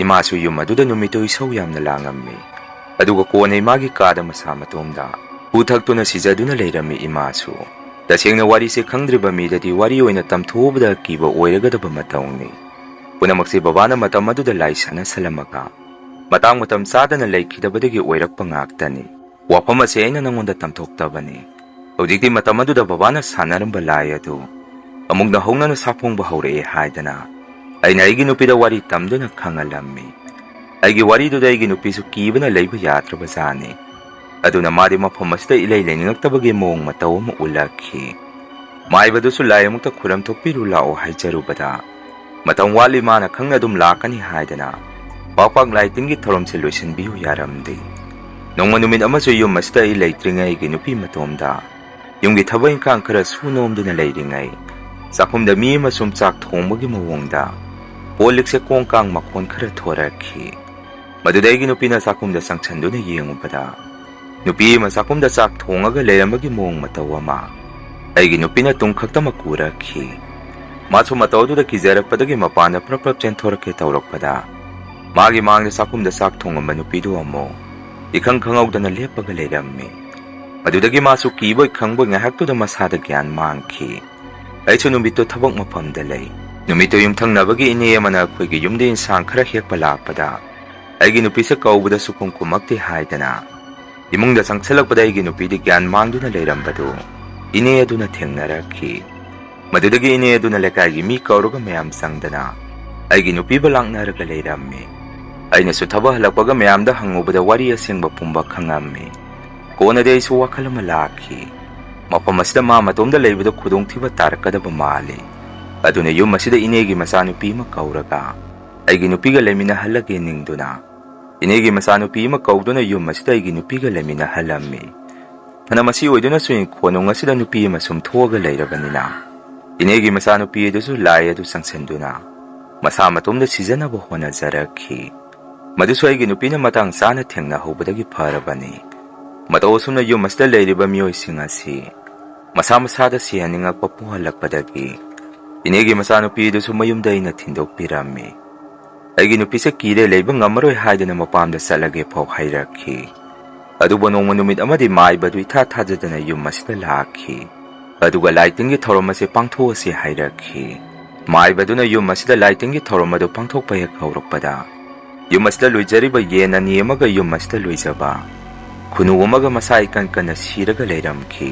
ꯏꯃꯥꯁꯨ ꯌꯨꯝ ꯑꯗꯨꯗ ꯅꯨꯃꯤꯠꯇꯨ ꯏꯁꯧ ꯌꯥꯝꯅ ꯂꯥꯡꯉꯝꯃꯤ꯫ ꯑꯗꯨꯒ ꯀꯣꯟꯅ ꯏꯃꯥꯒꯤ ꯀꯥꯗ ꯃꯁꯥ ꯃꯇꯣꯝꯗ ꯍꯨ ꯊꯛꯇꯨꯅ ꯁꯤꯖꯗꯨꯅ ꯂꯩꯔꯝꯃꯤ ꯏꯃꯥꯁꯨ꯫ ꯇꯁꯦꯡꯅ ꯋꯥꯔꯤꯁꯦ ꯈꯪꯗ꯭ꯔꯤꯕ ꯃꯤꯗꯗꯤ ꯋꯥꯔꯤ ꯑꯣꯏꯅ ꯇꯝꯊꯣꯛꯎꯕꯗ ꯑꯀꯤꯕ ꯑꯣꯏꯔꯒꯗꯕ ꯃꯇꯧꯅꯤ꯫ ꯄꯨꯝꯅꯃꯛꯁꯤ ꯕꯕꯥꯅ ꯃꯇꯝ ꯑꯗꯨꯗ ꯂꯥꯏ ꯁꯥꯟꯅꯁꯜꯂꯝꯃꯒ ꯃꯇꯥꯡ ꯃꯇꯝ ꯆꯥꯗꯅ ꯂꯩꯈꯤꯗꯕꯗꯒꯤ ꯑꯣꯏꯔꯛꯄ ꯉꯥꯛꯇꯅꯤ꯫ ꯋꯥꯐꯝ ꯑꯁꯤ ꯑꯩꯅ ꯅꯉꯣꯟꯗ ꯇꯝꯊꯣꯛꯇꯕꯅꯤ꯫ ꯍꯧꯖꯤꯛꯇꯤ ꯃꯇꯝ ꯑꯗꯨꯗ ꯕꯕꯥꯅ ꯁꯥꯟꯅꯔꯝꯕ ꯂꯥꯏ ꯑꯗꯨ ꯑꯃꯨꯛ ꯅꯧꯍꯧꯅꯅ ꯁꯥꯐꯣꯡꯕ ꯍꯧꯔꯛꯑꯦ ꯍꯥꯏꯗꯅ ꯑꯩꯅ ꯑꯩꯒꯤ ꯅꯨꯄꯤꯗ ꯋꯥꯔꯤ ꯇꯝꯗꯨꯅ ꯈꯪꯍꯜꯂꯝꯃꯤ꯫ ꯑꯩꯒꯤ ꯋꯥꯔꯤꯗꯨꯗ ꯑꯩꯒꯤ ꯅꯨꯄꯤꯁꯨ ꯀꯤꯕꯅ ꯂꯩꯕ ꯌꯥꯗ꯭ꯔꯕꯖꯥꯠꯅꯤ꯫ ꯑꯗꯨꯅ ꯃꯥꯗꯤ ꯃꯐꯝ ꯑꯁꯤꯗ ꯏꯂꯩ ꯂꯩꯅꯤꯡꯉꯛꯇꯕꯒꯤ ꯃꯑꯣꯡ ꯃꯇꯧ ꯑꯃ ꯎꯠꯂꯛꯈꯤ꯫ ꯃꯥꯏꯕꯗꯨꯁꯨ ꯂꯥꯏ ꯑꯃꯨꯛꯇ ꯈꯨꯔꯝ ꯊꯣꯛꯄꯤꯔꯨ ꯂꯥꯛꯑꯣ ꯍꯥꯏꯖꯔꯨꯕꯗ ꯃꯇꯝ ꯋꯥꯠꯂꯤ, ꯃꯥꯅ ꯈꯪꯅ ꯑꯗꯨꯝ ꯂꯥꯛꯀꯅꯤ ꯍꯥꯏꯗꯅ ꯄꯥꯛ ꯄꯥꯛ ꯂꯥꯏꯇꯤꯟꯒꯤ ꯊꯧꯔꯝꯁꯦ ꯂꯣꯏꯁꯤꯟꯕꯤꯌꯨ ꯌꯥꯔꯝꯗꯦ꯫ ꯅꯣꯡꯃ ꯅꯨꯃꯤꯠ ꯑꯃꯁꯨ ꯌꯨꯝ ꯑꯁꯤꯗ ꯑꯩ ꯂꯩꯇ꯭ꯔꯤꯉꯩ ꯑꯩꯒꯤ ꯅꯨꯄꯤ ꯃꯇꯣꯝꯗ ꯌꯨꯝꯒꯤ ꯊꯕꯛ ꯏꯪꯈꯥꯡ ꯈꯔ ꯁꯨ ꯅꯣꯝꯗꯨꯅ ꯂꯩꯔꯤꯉꯩ ꯆꯥꯛꯈꯨꯝꯗ ꯃꯤ ꯑꯃ ꯁꯨꯝ ꯆꯥꯛ ꯊꯣꯡꯕꯒꯤ ꯃꯑꯣꯡꯗ ꯀꯣꯜ ꯂꯤꯛꯁꯦ ꯀꯣꯡ ꯀꯥꯡ ꯃꯈꯣꯟ ꯈꯔ ꯊꯣꯔꯛꯈꯤ꯫ ꯃꯗꯨꯗ ꯑꯩꯒꯤ ꯅꯨꯄꯤꯅ ꯆꯥꯛꯈꯨꯝꯗ ꯆꯪꯁꯟꯗꯨꯅ ꯌꯦꯡꯉꯨꯕꯗ ꯅꯨꯄꯤ ꯑꯃ ꯆꯥꯛꯈꯨꯝꯗ ꯆꯥꯛ ꯊꯣꯡꯉꯒ ꯂꯩꯔꯝꯕꯒꯤ ꯃꯑꯣꯡ ꯃꯇꯧ ꯑꯃ ꯑꯩꯒꯤ ꯅꯨꯄꯤꯅ ꯇꯨꯡ ꯈꯛꯇꯃꯛ ꯎꯔꯛꯈꯤ꯫ ꯃꯥꯁꯨ ꯃꯇꯧ ꯑꯗꯨꯗ ꯀꯤꯖꯔꯛꯄꯗꯒꯤ ꯃꯄꯥꯟꯗ ꯄ꯭ꯔꯞ ꯄ꯭ꯔꯞ ꯆꯦꯟꯊꯣꯔꯛꯀꯦ ꯇꯧꯔꯛꯄꯗ ꯃꯥꯒꯤ ꯃꯥꯡꯗ ꯆꯥꯛꯈꯨꯝꯗ ꯆꯥꯛ ꯊꯣꯡꯉꯝꯕ ꯅꯨꯄꯤꯗꯨ ꯑꯃꯨꯛ ꯏꯈꯪ ꯈꯪꯍꯧꯗꯅ ꯂꯦꯞꯄꯒ ꯂꯩꯔꯝꯃꯤ꯫ ꯃꯗꯨꯗꯒꯤ ꯃꯥꯁꯨ ꯀꯤꯕꯣꯏ ꯈꯪꯕꯣꯏ ꯉꯥꯏꯍꯥꯛꯇꯨꯗ ꯃꯁꯥꯗ ꯒ꯭ꯌꯥꯟ ꯃꯥꯡꯈꯤ꯫ ꯑꯩꯁꯨ ꯅꯨꯃꯤꯠꯇꯨ ꯊꯕꯛ ꯃꯐꯝꯗ ꯂꯩ꯫ ꯅꯨꯃꯤꯠꯇꯨ ꯌꯨꯝꯊꯪꯅꯕꯒꯤ ꯏꯅꯦ ꯑꯃꯅ ꯑꯩꯈꯣꯏꯒꯤ ꯌꯨꯝꯗ ꯏꯟꯁꯥꯡ ꯈꯔ ꯍꯦꯛꯄ ꯂꯥꯛꯄꯗ ꯑꯩꯒꯤ ꯅꯨꯄꯤꯁꯦ ꯀꯧꯕꯗ ꯁꯨꯈꯨꯝ ꯈꯨꯝꯃꯛꯇꯦ ꯍꯥꯏꯗꯅ ꯏꯃꯨꯡꯗ ꯆꯪꯁꯤꯜꯂꯛꯄꯗ ꯑꯩꯒꯤ ꯅꯨꯄꯤꯗꯤ ꯒ꯭ꯌꯥꯟ ꯃꯥꯡꯗꯨꯅ ꯂꯩꯔꯝꯕꯗꯨ ꯏꯅꯦ ꯑꯗꯨꯅ ꯊꯦꯡꯅꯔꯛꯈꯤ꯫ ꯃꯗꯨꯗꯒꯤ ꯏꯅꯦ ꯑꯗꯨꯅ ꯂꯩꯀꯥꯏꯒꯤ ꯃꯤ ꯀꯧꯔꯒ ꯃꯌꯥꯝ ꯆꯪꯗꯅ ꯑꯩꯒꯤ ꯅꯨꯄꯤꯕꯨ ꯂꯥꯛꯅꯔꯒ ꯂꯩꯔꯝꯃꯤ꯫ ꯑꯩꯅꯁꯨ ꯊꯕꯛ ꯍꯜꯂꯛꯄꯒ ꯃꯌꯥꯝꯗ ꯍꯪꯉꯨꯕꯗ ꯋꯥꯔꯤ ꯑꯁꯦꯡꯕ ꯄꯨꯝꯕ ꯈꯪꯉꯝꯃꯤ꯫ ꯀꯣꯟꯅꯗꯤ ꯑꯩꯁꯨ ꯋꯥꯈꯜ ꯑꯃ ꯂꯥꯛꯈꯤ꯫ ꯃꯐꯝ ꯑꯁꯤꯗ ꯃꯥ ꯃꯇꯣꯝꯗ ꯂꯩꯕꯗ ꯈꯨꯗꯣꯡꯊꯤꯕ ꯇꯥꯔꯛꯀꯗꯕ ꯃꯥꯜꯂꯤ꯫ ꯑꯗꯨꯅ ꯌꯨꯝ ꯑꯁꯤꯗ ꯏꯅꯦꯒꯤ ꯃꯆꯥꯅꯨꯄꯤ ꯑꯃ ꯀꯧꯔꯒ ꯑꯩꯒꯤ ꯅꯨꯄꯤꯒ ꯂꯩꯃꯤꯟꯅꯍꯜꯂꯒꯦ ꯅꯤꯡꯗꯨꯅ ꯏꯅꯦꯒꯤ ꯃꯆꯥꯅꯨꯄꯤ ꯑꯃ ꯀꯧꯗꯨꯅ ꯌꯨꯝ ꯑꯁꯤꯗ ꯑꯩꯒꯤ ꯅꯨꯄꯤꯒ ꯂꯩꯃꯤꯟꯅꯍꯜꯂꯝꯃꯤ꯫ ꯐꯅ ꯃꯁꯤ ꯑꯣꯏꯗꯨꯅꯁꯨ ꯏꯪꯈꯣꯜꯅꯨꯡ ꯑꯁꯤꯗ ꯅꯨꯄꯤ ꯑꯃ ꯁꯨꯝ ꯊꯣꯛꯑꯒ ꯂꯩꯔꯕꯅꯤꯅ ꯏꯅꯦꯒꯤ ꯃꯆꯥꯅꯨꯄꯤ ꯑꯗꯨꯁꯨ ꯂꯥꯏ ꯑꯗꯨ ꯆꯪꯁꯤꯟꯗꯨꯅ ꯃꯁꯥ ꯃꯇꯣꯝꯗ ꯁꯤꯖꯅꯕ ꯍꯣꯠꯅꯖꯔꯛꯈꯤ꯫ ꯃꯗꯨꯁꯨ ꯑꯩꯒꯤ ꯅꯨꯄꯤꯅ ꯃꯇꯥꯡ ꯆꯥꯅ ꯊꯦꯡꯅꯍꯧꯕꯗꯒꯤ ꯐꯔꯕꯅꯤ꯫ ꯃꯇꯧ ꯑꯁꯨꯝꯅ ꯌꯨꯝ ꯑꯁꯤꯗ ꯂꯩꯔꯤꯕ ꯃꯤꯑꯣꯏꯁꯤꯡ ꯑꯁꯤ ꯃꯁꯥ ꯃꯁꯥꯗ ꯁꯤꯍꯟꯅꯤꯡꯉꯛꯄ ꯄꯣꯛꯍꯜꯂꯛꯄꯗꯒꯤ ꯏꯅꯦꯒꯤ ꯃꯆꯥꯅꯨꯄꯤꯗꯨꯁꯨ ꯃꯌꯨꯝꯗ ꯑꯩꯅ ꯊꯤꯟꯗꯣꯛꯄꯤꯔꯝꯃꯤ꯫ ꯑꯩꯒꯤ ꯅꯨꯄꯤꯁꯦ ꯀꯤꯔꯦ ꯂꯩꯕ ꯉꯝꯃꯔꯣꯏ ꯍꯥꯏꯗꯨꯅ ꯃꯄꯥꯝꯗ ꯆꯠꯂꯒꯦ ꯐꯥꯎ ꯍꯩꯔꯛꯈꯤ꯫ ꯑꯗꯨꯕꯨ ꯅꯣꯡꯃ ꯅꯨꯃꯤꯠ ꯑꯃꯗꯤ ꯃꯥꯏꯕꯗꯨ ꯏꯊꯥ ꯊꯥꯖꯗꯅ ꯌꯨꯝ ꯑꯁꯤꯗ ꯂꯥꯛꯈꯤ꯫ ꯑꯗꯨꯒ ꯂꯥꯏꯇꯤꯟꯒꯤ ꯊꯧꯔꯝ ꯑꯁꯤ ꯄꯥꯡꯊꯣꯛꯑꯁꯤ ꯍꯥꯏꯔꯛꯈꯤ꯫ ꯃꯥꯏꯕꯗꯨꯅ ꯌꯨꯝ ꯑꯁꯤꯗ ꯂꯥꯏꯇꯤꯟꯒꯤ ꯊꯧꯔꯝ ꯑꯗꯨ ꯄꯥꯡꯊꯣꯛꯄ ꯍꯦꯛ ꯍꯧꯔꯛꯄꯗ ꯌꯨꯝ ꯑꯁꯤꯗ ꯂꯣꯏꯖꯔꯤꯕ ꯌꯦꯟ ꯑꯅꯤ ꯑꯃꯒ ꯌꯨꯝ ꯑꯁꯤꯗ ꯂꯣꯏꯖꯕ ꯈꯨꯅꯨ ꯑꯃꯒ ꯃꯁꯥ ꯏꯀꯟ ꯀꯟꯅ ꯁꯤꯔꯒ ꯂꯩꯔꯝꯈꯤ꯫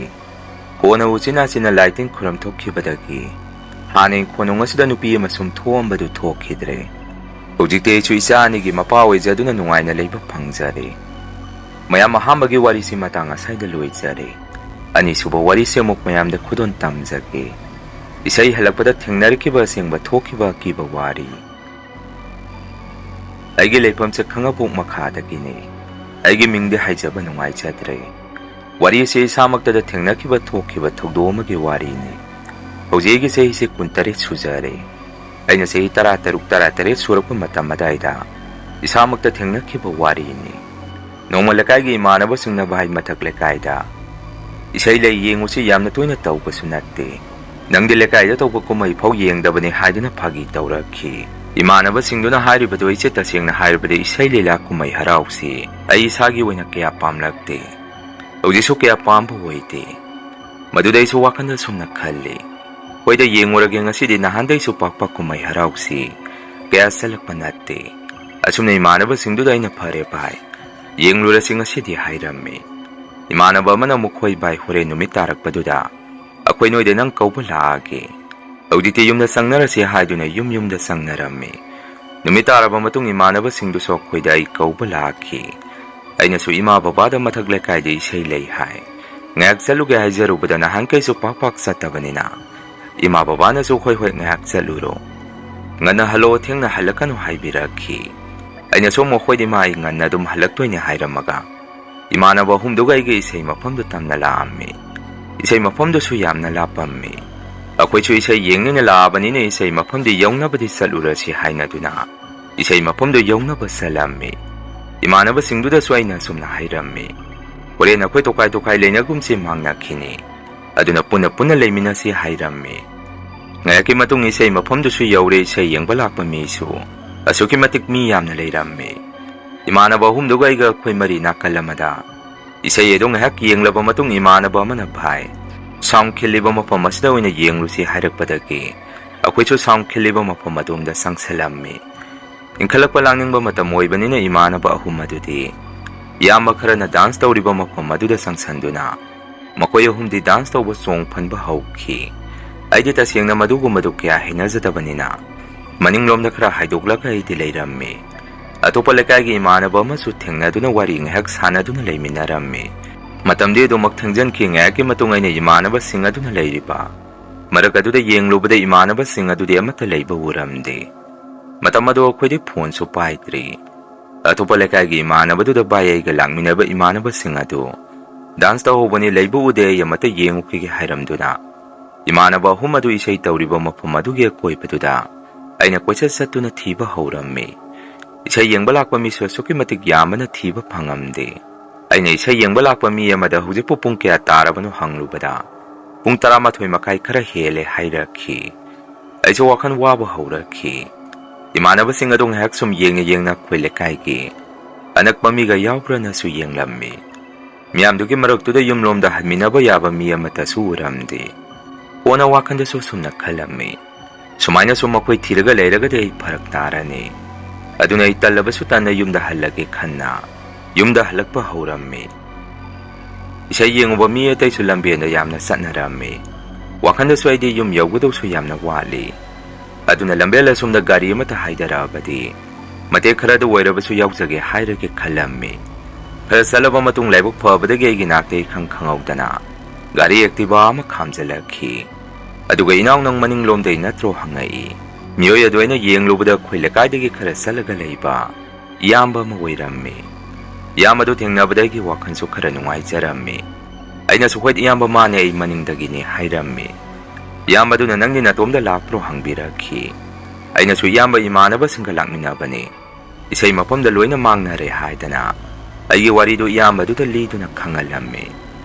ꯀꯣꯟꯅ ꯎꯆꯤꯟꯅꯥꯆꯤꯟꯅ ꯂꯥꯏꯇꯤꯟ ꯈꯨꯔꯝꯊꯣꯛꯈꯤꯕꯗꯒꯤ ꯍꯥꯟꯅ ꯏꯪꯈꯣꯜꯅꯨꯡ ꯑꯁꯤꯗ ꯅꯨꯄꯤ ꯑꯃ ꯁꯨꯝ ꯊꯣꯛꯑꯝꯕꯗꯨ ꯊꯣꯛꯈꯤꯗ꯭ꯔꯦ꯫ ꯍꯧꯖꯤꯛꯇꯤ ꯑꯩꯁꯨ ꯏꯆꯥ ꯑꯅꯤꯒꯤ ꯃꯄꯥ ꯑꯣꯏꯖꯗꯨꯅ ꯅꯨꯡꯉꯥꯏꯅ ꯂꯩꯕ ꯐꯪꯖꯔꯦ꯫ ꯃꯌꯥꯝ ꯑꯍꯥꯟꯕꯒꯤ ꯋꯥꯔꯤꯁꯤ ꯃꯇꯥꯡ ꯑꯁꯥꯏꯗ ꯂꯣꯏꯖꯔꯦ꯫ ꯑꯅꯤꯁꯨꯕ ꯋꯥꯔꯤꯁꯤ ꯑꯃꯨꯛ ꯃꯌꯥꯝꯗ ꯈꯨꯗꯣꯟ ꯇꯝꯖꯒꯦ꯫ ꯏꯁꯩ ꯍꯜꯂꯛꯄꯗ ꯊꯦꯡꯅꯔꯛꯈꯤꯕ ꯑꯁꯦꯡꯕ ꯊꯣꯛꯈꯤꯕ ꯑꯀꯤꯕ ꯋꯥꯔꯤ꯫ ꯑꯩꯒꯤ ꯂꯩꯐꯝꯁꯦ ꯈꯥꯡꯉꯕꯣꯛ ꯃꯈꯥꯗꯒꯤꯅꯤ꯫ ꯑꯩꯒꯤ ꯃꯤꯡꯗꯤ ꯍꯥꯏꯖꯕ ꯅꯨꯡꯉꯥꯏꯖꯗ꯭ꯔꯦ꯫ ꯋꯥꯔꯤ ꯑꯁꯤ ꯏꯁꯥꯃꯛꯇꯗ ꯊꯦꯡꯅꯈꯤꯕ ꯊꯣꯛꯈꯤꯕ ꯊꯧꯗꯣꯛ ꯑꯃꯒꯤ ꯋꯥꯔꯤꯅꯤ꯫ ꯍꯧꯖꯤꯛ ꯑꯩꯒꯤ ꯆꯍꯤꯁꯦ 23 ꯁꯨꯖꯔꯦ꯫ ꯑꯩꯅ ꯆꯍꯤ 13 ꯁꯨꯔꯛꯄ ꯃꯇꯝ ꯑꯗꯥꯏꯗ ꯏꯁꯥꯃꯛꯇ ꯊꯦꯡꯅꯈꯤꯕ ꯋꯥꯔꯤꯅꯤ꯫ ꯅꯣꯡꯃ ꯂꯩꯀꯥꯏꯒꯤ ꯏꯃꯥꯟꯅꯕꯁꯤꯡꯅ ꯚꯥꯏ ꯃꯊꯛ ꯂꯩꯀꯥꯏꯗ ꯏꯁꯩ ꯂꯩ ꯌꯦꯡꯉꯨꯁꯤ ꯌꯥꯝꯅ ꯇꯣꯏꯅ ꯇꯧꯕꯁꯨ ꯅꯠꯇꯦ, ꯅꯪꯗꯤ ꯂꯩꯀꯥꯏꯗ ꯇꯧꯕ ꯀꯨꯝꯍꯩ ꯐꯥꯎ ꯌꯦꯡꯗꯕꯅꯤ ꯍꯥꯏꯗꯨꯅ ꯐꯥꯒꯤ ꯇꯧꯔꯛꯈꯤ꯫ ꯏꯃꯥꯟꯅꯕꯁꯤꯡꯗꯨꯅ ꯍꯥꯏꯔꯤꯕꯗꯨ ꯑꯩꯁꯦ ꯇꯁꯦꯡꯅ ꯍꯥꯏꯔꯕꯗ ꯏꯁꯩ ꯂꯤꯂꯥ ꯀꯨꯝꯍꯩ ꯍꯔꯥꯎꯁꯤ ꯑꯩ ꯏꯁꯥꯒꯤ ꯑꯣꯏꯅ ꯀꯌꯥ ꯄꯥꯝꯂꯛꯇꯦ, ꯍꯧꯖꯤꯛꯁꯨ ꯀꯌꯥ ꯄꯥꯝꯕ ꯑꯣꯏꯗꯦ꯫ ꯃꯗꯨꯗ ꯑꯩꯁꯨ ꯋꯥꯈꯜꯗ ꯁꯨꯝꯅ ꯈꯜꯂꯤ, ꯍꯣꯏꯗ ꯌꯦꯡꯉꯨꯔꯒꯦ ꯉꯁꯤꯗꯤ ꯅꯍꯥꯟꯗꯩꯁꯨ ꯄꯥꯛ ꯀꯨꯝꯍꯩ ꯍꯔꯥꯎꯁꯤ ꯀꯌꯥ ꯆꯠꯂꯛꯄ ꯅꯠꯇꯦ꯫ ꯑꯁꯨꯝꯅ ꯏꯃꯥꯟꯅꯕꯁꯤꯡꯗꯨꯗ ꯑꯩꯅ ꯐꯔꯦ ꯚꯥꯏ ꯌꯦꯡꯂꯨꯔꯁꯤ ꯉꯁꯤꯗꯤ ꯍꯥꯏꯔꯝꯃꯤ꯫ ꯏꯃꯥꯟꯅꯕ ꯑꯃꯅ ꯑꯃꯨꯛ ꯍꯣꯏ ꯚꯥꯏ ꯍꯣꯔꯦꯟ ꯅꯨꯃꯤꯠ ꯇꯥꯔꯛꯄꯗꯨꯗ ꯑꯩꯈꯣꯏ ꯅꯣꯏꯗ ꯅꯪ ꯀꯧꯕ ꯂꯥꯛꯑꯒꯦ, ꯍꯧꯖꯤꯛꯇꯤ ꯌꯨꯝꯗ ꯆꯪꯅꯔꯁꯤ ꯍꯥꯏꯗꯨꯅ ꯌꯨꯝꯗ ꯆꯪꯅꯔꯝꯃꯤ꯫ ꯅꯨꯃꯤꯠ ꯇꯥꯔꯕ ꯃꯇꯨꯡ ꯏꯃꯥꯟꯅꯕꯁꯤꯡꯗꯨꯁꯨ ꯑꯩꯈꯣꯏꯗ ꯑꯩ ꯀꯧꯕ ꯂꯥꯛꯈꯤ꯫ ꯑꯩꯅꯁꯨ ꯏꯃꯥ ꯕꯕꯥꯗ ꯃꯊꯛ ꯂꯩꯀꯥꯏꯗ ꯏꯁꯩ ꯂꯩ ꯍꯥꯏ, ꯉꯥꯏꯍꯥꯛ ꯆꯠꯂꯨꯒꯦ ꯍꯥꯏꯖꯔꯨꯕꯗ ꯅꯍꯥꯟꯈꯩꯁꯨ ꯄꯥꯛ ꯆꯠꯇꯕꯅꯤꯅ ꯏꯃꯥ ꯕꯕꯥꯅꯁꯨ ꯍꯣꯏ ꯉꯥꯏꯍꯥꯛ ꯆꯠꯂꯨꯔꯣ, ꯉꯟꯅ ꯍꯜꯂꯛꯑꯣ ꯊꯦꯡꯅ ꯍꯜꯂꯛꯀꯅꯨ ꯍꯥꯏꯕꯤꯔꯛꯈꯤ꯫ ꯑꯩꯅꯁꯨ ꯃꯈꯣꯏꯗꯤ ꯃꯥ ꯑꯩ ꯉꯟꯅ ꯑꯗꯨꯝ ꯍꯜꯂꯛꯇꯣꯏꯅꯦ ꯍꯥꯏꯔꯝꯃꯒ ꯏꯃꯥꯟꯅꯕ ꯑꯍꯨꯝꯗꯨꯒ ꯑꯩꯒ ꯏꯁꯩ ꯃꯐꯝꯗꯨ ꯇꯝꯅ ꯂꯥꯛꯑꯝꯃꯤ꯫ ꯏꯁꯩ ꯃꯐꯝꯗꯨꯁꯨ ꯌꯥꯝꯅ ꯂꯥꯞꯄꯝꯃꯤ꯫ ꯑꯩꯈꯣꯏꯁꯨ ꯏꯁꯩ ꯌꯦꯡꯅꯤꯡꯅ ꯂꯥꯛꯑꯕꯅꯤꯅ ꯏꯁꯩ ꯃꯐꯝꯗꯤ ꯌꯧꯅꯕꯗꯤ ꯆꯠꯂꯨꯔꯁꯤ ꯍꯥꯏꯅꯗꯨꯅ ꯏꯁꯩ ꯃꯐꯝꯗꯨ ꯌꯧꯅꯕ ꯆꯠꯂꯝꯃꯤ꯫ ꯏꯃꯥꯟꯅꯕꯁꯤꯡꯗꯨꯗꯁꯨ ꯑꯩꯅ ꯑꯁꯨꯝꯅ ꯍꯥꯏꯔꯝꯃꯤ, ꯍꯣꯔꯦꯟ ꯑꯩꯈꯣꯏ ꯇꯣꯈꯥꯏ ꯂꯩꯅꯒꯨꯝꯁꯤ ꯃꯥꯡꯅꯈꯤꯅꯤ, ꯑꯗꯨꯅ ꯄꯨꯟꯅ ꯂꯩꯃꯤꯟꯅꯁꯤ ꯍꯥꯏꯔꯝꯃꯤ꯫ ꯉꯥꯏꯍꯥꯛꯀꯤ ꯃꯇꯨꯡ ꯏꯁꯩ ꯃꯐꯝꯗꯨꯁꯨ ꯌꯧꯔꯦ꯫ ꯏꯁꯩ ꯌꯦꯡꯕ ꯂꯥꯛꯄ ꯃꯤꯁꯨ ꯑꯁꯨꯛꯀꯤ ꯃꯇꯤꯛ ꯃꯤ ꯌꯥꯝꯅ ꯂꯩꯔꯝꯃꯤ꯫ ꯏꯃꯥꯟꯅꯕ ꯑꯍꯨꯝꯗꯨꯒ ꯑꯩꯒ ꯑꯩꯈꯣই ꯃꯔꯤ ꯅꯥꯀꯜ ꯑꯃꯗ ꯏꯁꯩ ꯑꯗꯨ ꯉꯥꯏꯍꯥꯛ ꯌꯦꯡꯂꯕ ꯃꯇꯨꯡ ꯏꯃꯥꯟꯅꯕ ꯑꯃꯅ ꯚꯥꯏ ꯁꯥꯎꯟ ꯈꯤꯜꯂꯤꯕ ꯃꯐꯝ ꯑꯁꯤꯗ ꯑꯣꯏꯅ ꯌꯦꯡꯂꯨꯁꯤ ꯍꯥꯏꯔꯛꯄꯗꯒꯤ ꯑꯩꯈꯣꯏꯁꯨ ꯁꯥꯎꯟ ꯈꯤꯜꯂꯤꯕ ꯃꯐꯝ ꯑꯗꯣꯝꯗ ꯆꯪꯁꯤꯜꯂꯝꯃꯤ꯫ ꯏꯟꯈꯠꯂꯛꯄ ꯂꯥꯡꯅꯤꯡꯕ ꯃꯇꯝ ꯑꯣꯏꯕꯅꯤꯅ ꯏꯃꯥꯟꯅꯕ ꯑꯍꯨꯝ ꯑꯗꯨꯗꯤ ꯏꯌꯥꯝꯕ ꯈꯔꯅ ꯗꯥꯟꯁ ꯇꯧꯔꯤꯕ ꯃꯐꯝ ꯑꯗꯨꯗ ꯆꯪꯁꯤꯟꯗꯨꯅ ꯃꯈꯣꯏ ꯑꯍꯨꯝꯗꯤ ꯗꯥꯟꯁ ꯇꯧꯕ ꯆꯣꯡ ꯐꯟꯕ ꯍꯧꯈꯤ꯫ ꯑꯩꯗꯤ ꯇꯁꯦꯡꯅ ꯃꯗꯨꯒꯨꯝꯕꯗꯨ ꯀꯌꯥ ꯍꯩꯅꯖꯗꯕꯅꯤ나 ꯃꯅꯤꯡꯂꯣꯝꯗ ꯈꯔ ꯍꯥꯏꯗꯣꯛꯂꯒ ꯑꯩꯗꯤ ꯂꯩꯔꯝꯃꯤ꯫ ꯑꯇꯣꯞꯄ ꯂꯩꯀꯥꯏꯒꯤ ꯏꯃꯥꯟꯅꯕ ꯑꯃꯁꯨ ꯊꯦꯡꯅꯗꯨꯅ ꯋꯥꯔꯤ ꯉꯥꯏꯍꯥꯛ ꯁꯥꯟꯅꯗꯨꯅ ꯂꯩꯃꯤꯟꯅꯔꯝꯃꯤ꯫ ꯃꯇꯝꯗꯤ ꯑꯗꯨꯃꯛ ꯊꯦꯡꯖꯤꯟꯈꯤ꯫ ꯉꯥꯏꯍꯥꯛꯀꯤ ꯃꯇꯨꯡ ꯑꯩꯅ ꯏꯃꯥꯟꯅꯕꯁꯤꯡ ꯑꯗꯨꯅ ꯂꯩꯔꯤꯕ ꯃꯔꯛ ꯑꯗꯨꯗ ꯌꯦꯡꯂꯨꯕꯗ ꯏꯃꯥꯟꯅꯕꯁꯤꯡ ꯑꯗꯨꯗꯤ ꯑꯃꯠꯇ ꯂꯩꯕ ꯎꯔꯝꯗꯦ꯫ ꯃꯇꯝ ꯑꯗꯨ ꯑꯩꯈꯣꯏꯗꯤ ꯐꯣꯟꯁꯨ ꯄꯥꯏꯗ꯭ꯔꯤ꯫ ꯑꯇꯣꯞꯄ ꯂꯩꯀꯥꯏꯒꯤ ꯏꯃꯥꯟꯅꯕꯗꯨꯗ ꯚꯥꯏ ꯑꯩꯒ ꯂꯥꯛꯃꯤꯟꯅꯕ ꯏꯃꯥꯟꯅꯕꯁꯤꯡ ꯑꯗꯨ ꯗꯥꯟꯁ ꯇꯧꯍꯧꯕꯅꯤ ꯂꯩꯕ ꯎꯗꯦ ꯑꯩ ꯑꯃꯠꯇ ꯌꯦꯡꯉꯨꯈꯤꯒꯦ ꯍꯥꯏꯔꯝꯗꯨꯅ ꯏꯃꯥꯟꯅꯕ ꯑꯍꯨꯝ ꯑꯗꯨ ꯏꯁꯩ ꯇꯧꯔꯤꯕ ꯃꯐꯝ ꯑꯗꯨꯒꯤ ꯑꯀꯣꯏꯕꯗꯨꯗ ꯑꯩꯅ ꯀꯣꯏꯆꯠ ꯆꯠꯇꯨꯅ ꯊꯤꯕ ꯍꯧꯔꯝꯃꯤ꯫ ꯏꯁꯩ ꯌꯦꯡꯕ ꯂꯥꯛꯄ ꯃꯤꯁꯨ ꯑꯁꯨꯛꯀꯤ ꯃꯇꯤꯛ ꯌꯥꯝꯕꯅ ꯊꯤꯕ ꯐꯪꯉꯝꯗꯦ꯫ ꯑꯩꯅ ꯏꯁꯩ ꯌꯦꯡꯕ ꯂꯥꯛꯄ ꯃꯤ ꯑꯃꯗ ꯍꯧꯖꯤꯛꯄꯨ ꯄꯨꯡ ꯀꯌꯥ ꯇꯥꯔꯕꯅꯣ ꯍꯪꯂꯨꯕꯗ ꯄꯨꯡ 12:30 ꯈꯔ ꯍꯦꯜꯂꯦ ꯍꯥꯏꯔꯛꯈꯤ꯫ ꯑꯩꯁꯨ ꯋꯥꯈꯜ ꯋꯥꯕ ꯍꯧꯔꯛꯈꯤ꯫ ꯏꯃꯥꯟꯅꯕꯁꯤꯡ ꯑꯗꯨ ꯉꯥꯏꯍꯥꯛ ꯁꯨꯝ ꯌꯦꯡꯅ ꯑꯩꯈꯣꯏ ꯂꯩꯀꯥꯏꯒꯤ ꯑꯅꯛꯄ ꯃꯤꯒ ꯌꯥꯎꯕ꯭ꯔꯅꯁꯨ ꯌꯦꯡꯂꯝꯃꯤ꯫ ꯃꯤꯌꯥꯝꯗꯨꯒꯤ ꯃꯔꯛꯇꯨꯗ ꯌꯨꯝꯂꯣꯝꯗ ꯍꯟꯃꯤꯟꯅꯕ ꯌꯥꯕ ꯃꯤ ꯑꯃꯠꯇꯁꯨ ꯎꯔꯝꯗꯦ꯫ ꯀꯣꯟꯅ ꯋꯥꯈꯜꯗꯁꯨ ꯁꯨꯝꯅ ꯈꯜꯂꯝꯃꯤ, ꯁꯨꯃꯥꯏꯅ ꯁꯨꯝ ꯃꯈꯣꯏ ꯊꯤꯔꯒ ꯂꯩꯔꯒꯗꯤ ꯑꯩ ꯐꯔꯛ ꯇꯥꯔꯅꯤ, ꯑꯗꯨꯅ ꯑꯩ ꯇꯜꯂꯕꯁꯨ ꯇꯟꯅ ꯌꯨꯝꯗ ꯍꯜꯂꯒꯦ ꯈꯟꯅ ꯌꯨꯝꯗ ꯍꯜꯂꯛꯄ ꯍꯧꯔꯝꯃꯤ꯫ ꯏꯁꯩ ꯌꯦꯡꯉꯨꯕ ꯃꯤ ꯑꯇꯩꯁꯨ ꯂꯝꯕꯦꯟꯗ ꯌꯥꯝꯅ ꯆꯠꯅꯔꯝꯃꯤ꯫ ꯋꯥꯈꯜꯗꯁꯨ ꯑꯩꯗꯤ ꯌꯨꯝ ꯌꯧꯒꯗꯧꯁꯨ ꯌꯥꯝꯅ ꯋꯥꯠꯂꯤ, ꯑꯗꯨꯅ ꯂꯝꯕꯦꯜ ꯑꯁꯣꯝꯗ ꯒꯥꯔꯤ ꯑꯃꯠꯇ ꯍꯥꯏꯗꯔꯛꯑꯕꯗꯤ ꯃꯇꯦꯛ ꯈꯔꯗ ꯑꯣꯏꯔꯕꯁꯨ ꯌꯥꯎꯖꯒꯦ ꯍꯥꯏꯔꯒꯦ ꯈꯜꯂꯝꯃꯤ꯫ ꯈꯔ ꯆꯠꯂꯕ ꯃꯇꯨꯡ ꯂꯥꯏꯕꯛ ꯐꯕꯗꯒꯤ ꯑꯩꯒꯤ ꯅꯥꯛꯇ ꯏꯈꯪ ꯈꯪꯍꯧꯗꯅ ꯒꯥꯔꯤ ꯑꯦꯛꯇꯤꯚꯥ ꯑꯃ ꯈꯥꯝꯖꯤꯜꯂꯛꯈꯤ꯫ ꯑꯗꯨꯒ ꯏꯅꯥꯎ ꯅꯪ ꯃꯅꯤꯡꯂꯣꯝꯗꯩ ꯅꯠꯇ꯭ꯔꯣ ꯍꯪꯉꯛꯏ꯫ ꯃꯤꯑꯣꯏ ꯑꯗꯨ ꯑꯩꯅ ꯌꯦꯡꯂꯨꯕꯗ ꯑꯩꯈꯣꯏ ꯂꯩꯀꯥꯏꯗꯒꯤ ꯈꯔ ꯆꯠꯂꯒ ꯂꯩꯕ ꯏꯌꯥꯝꯕ ꯑꯃ ꯑꯣꯏꯔꯝꯃꯤ꯫ ꯏꯌꯥꯝꯕ ꯑꯗꯨ ꯊꯦꯡꯅꯕꯗ ꯑꯩꯒꯤ ꯋꯥꯈꯜꯁꯨ ꯈꯔ ꯅꯨꯡꯉꯥꯏꯖꯔꯝꯃꯤ꯫ ꯑꯩꯅꯁꯨ ꯍꯣꯏ ꯏꯌꯥꯝꯕ ꯃꯥꯅꯦ ꯑꯩ ꯃꯅꯤꯡꯗꯒꯤꯅꯤ ꯍꯥꯏꯔꯝꯃꯤ꯫ ꯏꯌꯥꯝꯕ ꯑꯗꯨꯅ ꯅꯪꯗꯤ ꯅꯇꯣꯝꯗ ꯂꯥꯛꯄ꯭ꯔꯣ ꯍꯪꯕꯤꯔꯛꯈꯤ꯫ ꯑꯩꯅꯁꯨ ꯏꯌꯥꯝꯕ ꯏꯃꯥꯟꯅꯕꯁꯤꯡꯒ ꯂꯥꯛꯃꯤꯟꯅꯕꯅꯤ, ꯏꯁꯩ ꯃꯐꯝꯗ ꯂꯣꯏꯅ ꯃꯥꯡꯅꯔꯦ ꯍꯥꯏꯗꯅ ꯑꯩꯒꯤ ꯋꯥꯔꯤꯗꯨ ꯏꯌꯥꯝꯕ ꯑꯗꯨꯗ ꯂꯤꯗꯨꯅ ꯈꯪꯍꯜꯂꯝꯃꯤ꯫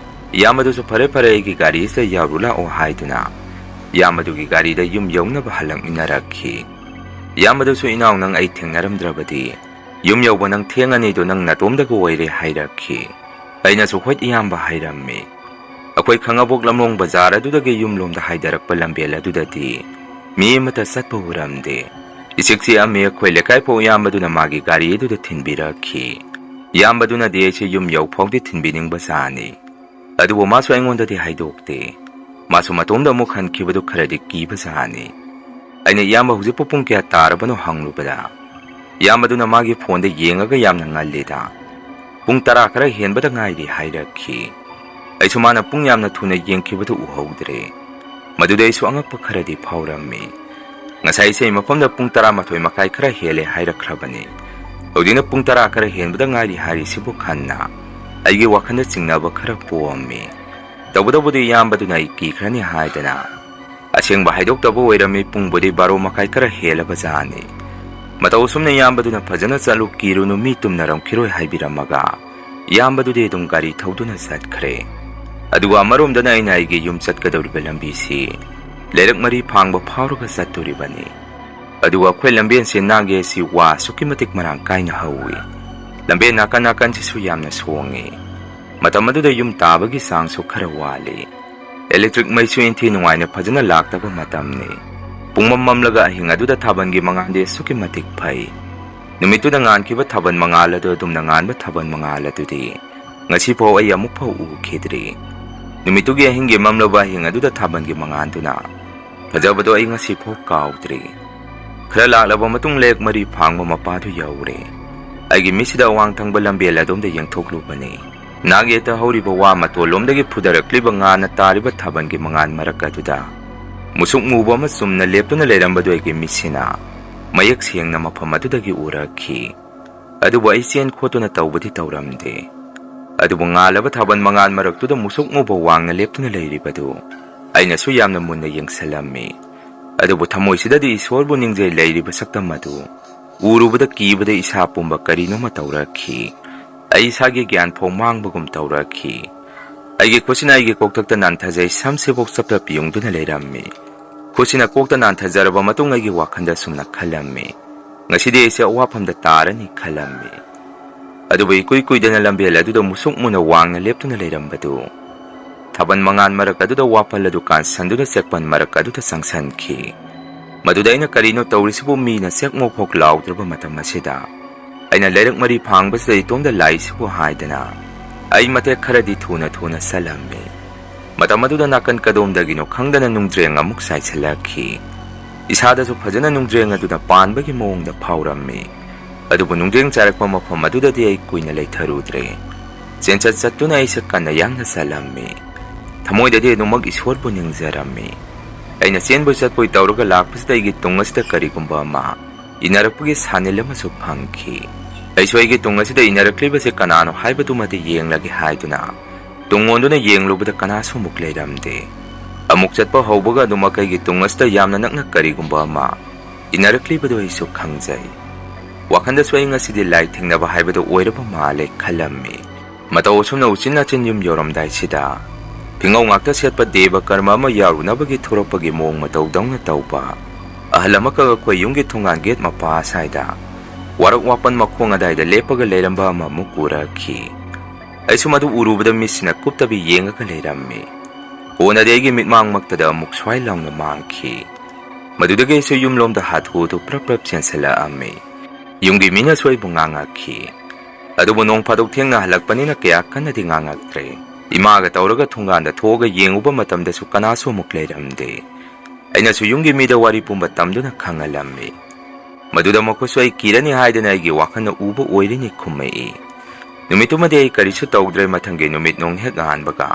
ꯏꯌꯥꯝꯕ ꯑꯗꯨꯁꯨ ꯐꯔꯦ ꯐꯔꯦ ꯑꯩꯒꯤ ꯒꯥꯔꯤꯁꯤꯗ ꯌꯥꯎꯔꯨ ꯂꯥꯛꯑꯣ ꯍꯥꯏꯗꯨꯅ ꯏꯌꯥꯝꯕ ꯑꯗꯨꯒꯤ ꯒꯥꯔꯤꯗ ꯌꯨꯝ ꯌꯧꯅꯕ ꯍꯜꯂꯛꯃꯤꯟꯅꯔꯛꯈꯤ꯫ ꯏꯌꯥꯝꯕ ꯑꯗꯨꯁꯨ ꯏꯅꯥꯎ ꯅꯪ ꯑꯩ ꯊꯦꯡꯅꯔꯝꯗ꯭ꯔꯕꯗꯤ ꯌꯨꯝ ꯌꯧꯕ ꯅꯪ ꯊꯦꯡꯉꯅꯤꯗꯣ ꯅꯪ ꯅꯇꯣꯝꯗꯒ ꯑꯣꯏꯔꯦ ꯍꯥꯏꯔꯛꯈꯤ꯫ ꯑꯩꯅꯁꯨ ꯍꯣꯏ ꯏꯌꯥꯝꯕ ꯍꯥꯏꯔꯝꯃꯤ꯫ ꯑꯩꯈꯣꯏ ꯈꯥꯡꯉꯕꯣꯛ ꯂꯝꯂꯣꯡ ꯕꯖꯥꯔ ꯑꯗꯨꯗꯒꯤ ꯌꯨꯝꯂꯣꯝꯗ ꯍꯥꯏꯊꯔꯛꯄ ꯂꯝꯕꯦꯜ ꯑꯗꯨꯗꯗꯤ ꯃꯤ ꯑꯃꯠꯇ ꯆꯠꯄ ꯎꯔꯝꯗꯦ꯫ ꯏꯆꯤꯛ ꯆꯤꯛꯑꯝꯃꯤ꯫ ꯑꯩꯈꯣꯏ ꯂꯩꯀꯥꯏꯐꯥꯎ ꯏꯌꯥꯝꯕꯗꯨꯅ ꯃꯥꯒꯤ ꯒꯥꯔꯤ ꯑꯗꯨꯗ ꯊꯤꯟꯕꯤꯔꯛꯈꯤ꯫ ꯏꯌꯥꯝꯕꯗꯨꯅꯗꯤ ꯑꯩꯁꯦ ꯌꯨꯝ ꯌꯧꯐꯥꯎꯗꯤ ꯊꯤꯟꯕꯤꯅꯤꯡꯕ ꯖꯥꯠꯅꯤ, ꯑꯗꯨꯕꯨ ꯃꯥꯁꯨ ꯑꯩꯉꯣꯟꯗꯗꯤ ꯍꯥꯏꯗꯣꯛꯇꯦ꯫ ꯃꯥꯁꯨ ꯃꯇꯣꯝꯗ ꯑꯃꯨꯛ ꯍꯟꯈꯤꯕꯗꯨ ꯈꯔꯗꯤ ꯀꯤꯕ ꯖꯥꯠꯅꯤ꯫ ꯑꯩꯅ ꯏꯌꯥꯝꯕ ꯍꯧꯖꯤꯛꯄꯨ ꯄꯨꯡ ꯀꯌꯥ ꯇꯥꯔꯕꯅꯣ ꯍꯪꯂꯨꯕꯗ ꯏꯌꯥꯝꯕꯗꯨꯅ ꯃꯥꯒꯤ ꯐꯣꯟꯗ ꯌꯦꯡꯉꯒ ꯌꯥꯝꯅ ꯉꯜꯂꯤꯗ, ꯄꯨꯡ 10 ꯈꯔ ꯍꯦꯟꯕꯗ ꯉꯥꯏꯔꯤ ꯍꯥꯏꯔꯛꯈꯤ꯫ ꯑꯩꯁꯨ ꯃꯥꯅ ꯄꯨꯡ ꯌꯥꯝꯅ ꯊꯨꯅ ꯌꯦꯡꯈꯤꯕꯗꯨ ꯎꯍꯧꯗ꯭ꯔꯦ꯫ ꯃꯗꯨꯗ ꯑꯩꯁꯨ ꯑꯉꯛꯄ ꯈꯔꯗꯤ ꯐꯥꯎꯔꯝꯃꯤ꯫ ꯉꯁꯥꯏ ꯏꯁꯩ ꯃꯐꯝꯗ ꯄꯨꯡ 11:30 ꯈꯔ ꯍꯦꯜꯂꯦ ꯍꯥꯏꯔꯛꯈ꯭ꯔꯕꯅꯤ, ꯍꯧꯖꯤꯛꯅ ꯄꯨꯡ 10 ꯈꯔ ꯍꯦꯟꯕꯗ ꯉꯥꯏꯔꯤ ꯍꯥꯏꯔꯤꯁꯤꯕꯨ ꯈꯟꯅ ꯑꯩꯒꯤ ꯋꯥꯈꯜꯗ ꯆꯤꯡꯅꯕ ꯈꯔ ꯄꯣꯛꯑꯝꯃꯤ꯫ ꯇꯧꯕꯇꯕꯨꯗꯤ ꯏꯌꯥꯝꯕꯗꯨꯅ ꯑꯩ ꯀꯤꯈ꯭ꯔꯅꯤ ꯍꯥꯏꯗꯅ ꯑꯁꯦꯡꯕ ꯍꯥꯏꯗꯣꯛꯇꯕ ꯑꯣꯏꯔꯝꯃꯤ꯫ ꯄꯨꯡꯕꯨꯗꯤ 12:30 ꯈꯔ ꯍꯦꯜꯂꯕ ꯖꯥꯠꯅꯤ꯫ ꯃꯇꯧ ꯑꯁꯨꯝꯅ ꯏꯌꯥꯝꯕꯗꯨꯅ ꯐꯖꯅ ꯆꯠꯂꯨ, ꯀꯤꯔꯨꯅꯨ, ꯃꯤ ꯇꯨꯝꯅꯔꯝꯈꯤꯔꯣꯏ ꯍꯥꯏꯕꯤꯔꯝꯃꯒ ꯏꯌꯥꯝꯕꯗꯨꯗꯤ ꯑꯗꯨꯝ ꯒꯥꯔꯤ ꯊꯧꯗꯨꯅ ꯆꯠꯈ꯭ꯔꯦ꯫ ꯑꯗꯨꯒ ꯑꯃꯔꯣꯝꯗꯅ ꯑꯩꯅ ꯑꯩꯒꯤ ꯌꯨꯝ ꯆꯠꯀꯗꯧꯔꯤꯕ ꯂꯝꯕꯤꯁꯤ ꯂꯩꯔꯛ ꯃꯔꯤ ꯐꯥꯡꯕ ꯐꯥꯎꯔꯒ ꯆꯠꯇꯣꯔꯤꯕꯅꯤ꯫ ꯑꯗꯨꯒ ꯑꯩꯈꯣꯏ ꯂꯝꯕꯦꯟꯁꯤ ꯅꯥꯛꯒꯦ ꯑꯁꯤ ꯋꯥ ꯑꯁꯨꯛꯀꯤ ꯃꯇꯤꯛ ꯃꯔꯥꯡ ꯀꯥꯏꯅ ꯍꯧꯏ꯫ ꯂꯝꯕꯦꯟ ꯅꯥꯀꯟ ꯅꯥꯀꯟꯁꯤꯁꯨ ꯌꯥꯝꯅ ꯁꯣꯡꯉꯤ꯫ ꯃꯇꯝ ꯑꯗꯨꯗ ꯌꯨꯝ ꯇꯥꯕꯒꯤ ꯆꯥꯡꯁꯨ ꯈꯔ ꯋꯥꯠꯂꯤ꯫ ꯏꯂꯦꯛꯇ꯭ꯔꯤꯛ ꯃꯩꯁꯨ ꯏꯟꯊꯤ ꯅꯨꯡꯉꯥꯏꯅ ꯐꯖꯅ ꯂꯥꯛꯇꯕ ꯃꯇꯝꯅꯤ꯫ ꯄꯨꯡꯃꯝ ꯃꯝꯂꯒ ꯑꯍꯤꯡ ꯑꯗꯨꯗ ꯊꯥꯕꯜꯒꯤ ꯃꯉꯥꯜꯗꯤ ꯑꯁꯨꯛꯀꯤ ꯃꯇꯤꯛ ꯐꯩ꯫ ꯅꯨꯃꯤꯠꯇꯨꯗ ꯉꯥꯟꯈꯤꯕ ꯊꯥꯕꯜ ꯃꯉꯥꯜ ꯑꯗꯨ ꯑꯗꯨꯝꯅ ꯉꯥꯟꯕ ꯊꯥꯕꯜ ꯃꯉꯥꯜ ꯑꯗꯨꯗꯤ ꯉꯁꯤꯐꯥꯎ ꯑꯩ ꯑꯃꯨꯛꯐꯥꯎ ꯎꯈꯤꯗ꯭ꯔꯤ꯫ ꯅꯨꯃꯤꯠꯇꯨꯒꯤ ꯑꯍꯤꯡꯒꯤ ꯃꯝꯂꯕ ꯑꯍꯤꯡ ꯑꯗꯨꯗ ꯊꯥꯕꯜꯒꯤ ꯃꯉꯥꯜꯗꯨꯅ ꯐꯖꯕꯗꯣ ꯑꯩ ꯉꯁꯤꯐꯥꯎ ꯀꯥꯎꯗ꯭ꯔꯤ꯫ ꯈꯔ ꯂꯥꯛꯂꯕ ꯃꯇꯨꯡ ꯂꯩꯔꯛ ꯃꯔꯤ ꯐꯥꯡꯕ ꯃꯄꯥꯗꯨ ꯌꯧꯔꯦ꯫ ꯑꯩꯒꯤ ꯃꯤꯠꯁꯤꯗ ꯑꯋꯥꯡ ꯊꯪꯕ ꯂꯝꯕꯦꯜ ꯑꯗꯣꯝꯗ ꯌꯦꯡꯊꯣꯛꯂꯨꯕꯅꯤ꯫ ꯅꯥꯛ ꯌꯦꯠꯇ ꯍꯧꯔꯤꯕ ꯋꯥ ꯃꯇꯣꯜꯂꯣꯝꯗꯒꯤ ꯐꯨꯗꯔꯛꯂꯤꯕ ꯉꯥꯟꯅ ꯇꯥꯔꯤꯕ ꯊꯥꯕꯜꯒꯤ ꯃꯉꯥꯜ ꯃꯔꯛ ꯑꯗꯨꯗ ꯃꯨꯁꯨꯛ ꯃꯨꯕ ꯑꯃ ꯆꯨꯝꯅ ꯂꯦꯞꯇꯨꯅ ꯂꯩꯔꯝꯕꯗꯨ ꯑꯩꯒꯤ ꯃꯤꯠꯁꯤꯅ ꯃꯌꯦꯛ ꯁꯦꯡꯅ ꯃꯐꯝ ꯑꯗꯨꯗꯒꯤ ꯎꯔꯛꯈꯤ꯫ ꯑꯗꯨꯕꯨ ꯑꯩ ꯆꯦꯟ ꯈꯣꯠꯇꯨꯅ ꯇꯧꯕꯗꯤ ꯇꯧꯔꯝꯗꯦ꯫ ꯑꯗꯨꯕꯨ ꯉꯥꯜꯂꯕ ꯊꯥꯕꯜ ꯃꯉꯥꯜ ꯃꯔꯛꯇꯨꯗ ꯃꯨꯁꯨꯛ ꯃꯨꯕ ꯋꯥꯡꯅ ꯂꯦꯞꯇꯨꯅ ꯂꯩꯔꯤꯕꯗꯨ ꯑꯩꯅꯁꯨ ꯌꯥꯝꯅ ꯃꯨꯟꯅ ꯌꯦꯡꯁꯜꯂꯝꯃꯤ꯫ ꯑꯗꯨꯕꯨ ꯊꯃꯣꯏꯁꯤꯗꯗꯤ ꯏꯁꯣꯔꯕꯨ ꯅꯤꯡꯖꯩ ꯂꯩꯔꯤꯕ ꯁꯛꯇꯝ ꯑꯗꯨ ꯎꯔꯨꯕꯗ ꯀꯤꯕꯗ ꯏꯁꯥ ꯄꯨꯝꯕ ꯀꯔꯤꯅꯣꯃ ꯇꯧꯔꯛꯈꯤ꯫ ꯑꯩ ꯏꯁꯥꯒꯤ ꯒ꯭ꯌꯥꯟ ꯐꯥꯎ ꯃꯥꯡꯕꯒꯨꯝ ꯇꯧꯔꯛꯈꯤ꯫ ꯑꯩꯒꯤ ꯈꯨꯠꯁꯤꯅ ꯑꯩꯒꯤ ꯀꯣꯛꯊꯛꯇ ꯅꯥꯟꯊꯖꯩ, ꯁꯝꯁꯤꯐꯥꯎ ꯆꯞꯇꯞ ꯌꯨꯡꯗꯨꯅ ꯂꯩꯔꯝꯃꯤ꯫ ꯈꯨꯠꯁꯤꯅ ꯀꯣꯛꯇ ꯅꯥꯟꯊꯖꯔꯕ ꯃꯇꯨꯡ ꯑꯩꯒꯤ ꯋꯥꯈꯜꯗ ꯁꯨꯝꯅ ꯈꯜꯂꯝꯃꯤ, ꯉꯁꯤꯗꯤ ꯑꯩꯁꯦ ꯑꯋꯥꯐꯝꯗ ꯇꯥꯔꯅꯤ ꯈꯜꯂꯝꯃꯤ꯫ ꯑꯗꯨꯕꯨ ꯏꯀꯨꯏ ꯀꯨꯏꯗꯅ ꯂꯝꯕꯦꯜ ꯑꯗꯨꯗ ꯃꯨꯁꯨꯛ ꯃꯨꯅ ꯋꯥꯡꯅ ꯂꯦꯞꯇꯨꯅ ꯂꯩꯔꯝꯕꯗꯨ ꯊꯥꯕꯜ ꯃꯉꯥꯜ ꯃꯔꯛ ꯑꯗꯨꯗ ꯋꯥꯄꯜ ꯑꯗꯨ ꯀꯥꯟꯁꯟꯗꯨꯅ ꯆꯦꯛꯄꯟ ꯃꯔꯛ ꯑꯗꯨꯗ ꯆꯪꯁꯟꯈꯤ꯫ ꯃꯗꯨꯗ ꯑꯩꯅ ꯀꯔꯤꯅꯣ ꯇꯧꯔꯤꯁꯤꯕꯨ ꯃꯤꯅ ꯆꯦꯛꯃꯣꯛꯐꯥꯎ ꯂꯥꯎꯗ꯭ꯔꯕ ꯃꯇꯝ ꯑꯁꯤꯗ ꯑꯩꯅ ꯂꯩꯔꯛ ꯃꯔꯤ ꯐꯥꯡꯕꯁꯤꯗ ꯏꯇꯣꯝꯗ ꯂꯥꯛꯏꯁꯤꯕꯨ ꯍꯥꯏꯗꯅ ꯑꯩ ꯃꯇꯦꯛ ꯈꯔꯗꯤ ꯊꯨꯅ ꯆꯠꯂꯝꯃꯤ꯫ ꯃꯇꯝ ꯑꯗꯨꯗ ꯅꯥꯀꯟ ꯀꯗꯣꯝꯗꯒꯤꯅꯣ ꯈꯪꯗꯅ ꯅꯨꯡꯖ꯭ꯔꯦꯡ ꯑꯃꯨꯛ ꯆꯥꯏꯁꯤꯜꯂꯛꯈꯤ꯫ ꯏꯁꯥꯗꯁꯨ ꯐꯖꯅ ꯅꯨꯡꯖ꯭ꯔꯦꯡ ꯑꯗꯨꯅ ꯄꯥꯟꯕꯒꯤ ꯃꯑꯣꯡꯗ ꯐꯥꯎꯔꯝꯃꯤ꯫ ꯑꯗꯨꯕꯨ ꯅꯨꯡꯖ꯭ꯔꯦꯡ ꯆꯥꯏꯔꯛꯄ ꯃꯐꯝ ꯑꯗꯨꯗꯗꯤ ꯑꯩ ꯀꯨꯏꯅ ꯂꯩꯊꯔꯨꯗ꯭ꯔꯦ꯫ ꯆꯦꯟꯆꯠ ꯆꯠꯇꯨꯅ ꯑꯩꯁꯦ ꯀꯟꯅ ꯌꯥꯡꯅ ꯆꯠꯂꯝꯃꯤ꯫ ꯊꯃꯣꯏꯗꯗꯤ ꯑꯗꯨꯃꯛ ꯏꯁꯣꯔꯕꯨ ꯅꯤꯡꯖꯔꯝꯃꯤ꯫ ꯑꯩꯅ ꯆꯦꯟꯕꯣꯏ ꯆꯠꯄꯣꯏ ꯇꯧꯔꯒ ꯂꯥꯛꯄꯁꯤꯗ ꯑꯩꯒꯤ ꯇꯨꯡ ꯑꯁꯤꯗ ꯀꯔꯤꯒꯨꯝꯕ ꯑꯃ ꯏꯟꯅꯔꯛꯄꯒꯤ ꯁꯥꯅꯤꯜ ꯑꯃꯁꯨ ꯐꯪꯈꯤ꯫ ꯑꯩꯁꯨ ꯑꯩꯒꯤ ꯇꯨꯡ ꯑꯁꯤꯗ ꯏꯟꯅꯔꯛꯂꯤꯕꯁꯦ ꯀꯅꯥꯅꯣ ꯍꯥꯏꯕꯗꯨꯃꯗꯤ ꯌꯦꯡꯂꯒꯦ ꯍꯥꯏꯗꯨꯅ ꯇꯨꯡꯑꯣꯟꯗꯨꯅ ꯌꯦꯡꯂꯨꯕꯗ ꯀꯅꯥꯁꯨ ꯑꯃꯨꯛ ꯂꯩꯔꯝꯗꯦ꯫ ꯑꯃꯨꯛ ꯆꯠꯄ ꯍꯧꯕꯒ ꯑꯗꯨꯃꯛ ꯑꯩꯒꯤ ꯇꯨꯡ ꯑꯁꯤꯗ ꯌꯥꯝꯅ ꯅꯛꯅ ꯀꯔꯤꯒꯨꯝꯕ ꯑꯃ ꯏꯟꯅꯔꯛꯂꯤꯕꯗꯨ ꯑꯩꯁꯨ ꯈꯪꯖꯩ꯫ ꯋꯥꯈꯜꯗꯁꯨ ꯑꯩ ꯉꯁꯤꯗꯤ ꯂꯥꯏ ꯊꯦꯡꯅꯕ ꯍꯥꯏꯕꯗꯨ ꯑꯣꯏꯔꯕ ꯃꯥꯜꯂꯦ ꯈꯜꯂꯝꯃꯤ꯫ ꯃꯇꯧ ꯑꯁꯨꯝꯅ ꯎꯆꯤꯟ ꯅꯥꯆꯤꯟ ꯌꯨꯝ ꯌꯧꯔꯝꯗꯥꯏꯁꯤꯗ ꯐꯤꯉꯧ ꯉꯥꯛꯇ ꯁꯦꯠꯄ ꯗꯦꯕ ꯀꯔꯃ ꯑꯃ ꯌꯥꯎꯔꯨꯅꯕꯒꯤ ꯊꯣꯔꯛꯄꯒꯤ ꯃꯑꯣꯡ ꯃꯇꯧꯗꯧꯅ ꯇꯧꯕ ꯑꯍꯜ ꯑꯃꯈꯛ ꯑꯩꯈꯣꯏ ꯌꯨꯝꯒꯤ ꯊꯣꯡꯒꯥꯟ ꯒꯦꯠ ꯃꯄꯥ ꯑꯁ꯭ꯋꯥꯏꯗ ꯋꯥꯔꯛ ꯋꯥꯄꯟ ꯃꯈꯣꯡ ꯑꯗꯥꯏꯗ ꯂꯦꯞꯄꯒ ꯂꯩꯔꯝꯕ ꯑꯃꯃꯨꯛ ꯎꯔꯛꯈꯤ꯫ ꯑꯩꯁꯨ ꯃꯗꯨ ꯎꯔꯨꯕꯗ ꯃꯤꯠꯁꯤꯅ ꯀꯨꯞꯇꯕꯤ ꯌꯦꯡꯉꯒ ꯂꯩꯔꯝꯃꯤ꯫ ꯀꯣꯟꯅꯗꯤ ꯑꯩꯒꯤ ꯃꯤꯠꯃꯥꯡꯃꯛꯇꯗ ꯑꯃꯨꯛ ꯁ꯭ꯋꯥꯏ ꯂꯥꯎꯅ ꯃꯥꯡꯈꯤ꯫ ꯃꯗꯨꯗꯒꯤ ꯑꯩꯁꯨ ꯌꯨꯝꯂꯣꯝꯗ ꯍꯥꯊꯨ ꯍꯥꯊꯨ ꯄ꯭ꯔꯞ ꯄ꯭ꯔꯞ ꯆꯦꯟꯁꯤꯜꯂꯛꯑꯝꯃꯤ꯫ ꯌꯨꯝꯒꯤ ꯃꯤꯅꯁꯨ ꯑꯩꯕꯨ ꯉꯥꯡꯉꯛꯈꯤ꯫ ꯑꯗꯨꯕꯨ ꯅꯣꯡ ꯐꯥꯗꯣꯛ ꯊꯦꯡꯅ ꯍꯜꯂꯛꯄꯅꯤꯅ ꯀꯌꯥ ꯀꯟꯅꯗꯤ ꯉꯥꯡꯉꯛꯇ꯭ꯔꯦ꯫ ꯏꯃꯥꯒ ꯇꯧꯔꯒ ꯊꯣꯡꯒꯥꯟꯗ ꯊꯣꯛꯑꯒ ꯌꯦꯡꯉꯨꯕ ꯃꯇꯝꯗꯁꯨ ꯀꯅꯥꯁꯨ ꯑꯃꯨꯛ ꯂꯩꯔꯝꯗꯦ꯫ ꯑꯩꯅꯁꯨ ꯌꯨꯝꯒꯤ ꯃꯤꯗ ꯋꯥꯔꯤ ꯄꯨꯝꯕ ꯇꯝꯗꯨꯅ ꯈꯪꯍꯜꯂꯝꯃꯤ꯫ ꯃꯗꯨꯗ ꯃꯈꯣꯏꯁꯨ ꯑꯩ ꯀꯤꯔꯅꯤ ꯍꯥꯏꯗꯅ ꯑꯩꯒꯤ ꯋꯥꯈꯜꯅ ꯎꯕ ꯑꯣꯏꯔꯤꯅꯤ ꯈꯨꯝꯃꯛꯏ꯫ ꯅꯨꯃꯤꯠꯇꯨꯃꯗꯤ ꯑꯩ ꯀꯔꯤꯁꯨ ꯇꯧꯗ꯭ꯔꯦ꯫ ꯃꯊꯪꯒꯤ ꯅꯨꯃꯤꯠ ꯅꯣꯡ ꯍꯦꯛ ꯉꯥꯟꯕꯒ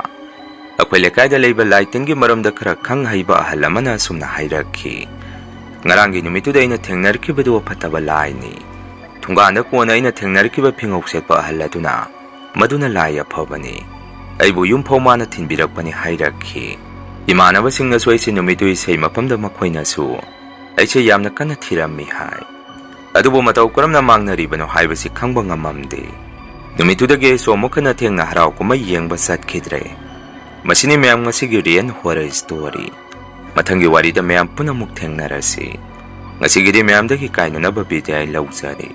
ꯑꯩꯈꯣꯏ ꯂꯩꯀꯥꯏꯗ ꯂꯩꯕ ꯂꯥꯏ ꯇꯤꯟꯒꯤ ꯃꯔꯝꯗ ꯈꯔ ꯈꯪ ꯍꯩꯕ ꯑꯍꯜ ꯑꯃꯅ ꯑꯁꯨꯝꯅ ꯍꯥꯏꯔꯛꯈꯤ꯫ Ngaranggi numittuda aina thengnarikibadu afataba laini. Thungana kona aina thengnarikiba phingok setpa ahalladuna maduna lai afabani. Aibu yumphau mana thinbirakpani hairakhi. Imanabasingnasu aise numittu isei mafamda makhoinasu aise yamna kanna thirammi hai. Adubu matau karamna mangnaribano haibasi khangba ngamamde. Numitudagi aisu amukhana thengna harau kumai yengba satkidre. Masini mayam ngasigi real horror story. Mathangi warida mayam punamuk thengnarasi. Ngasigidi mayamdagi kainunaba bidai laujari.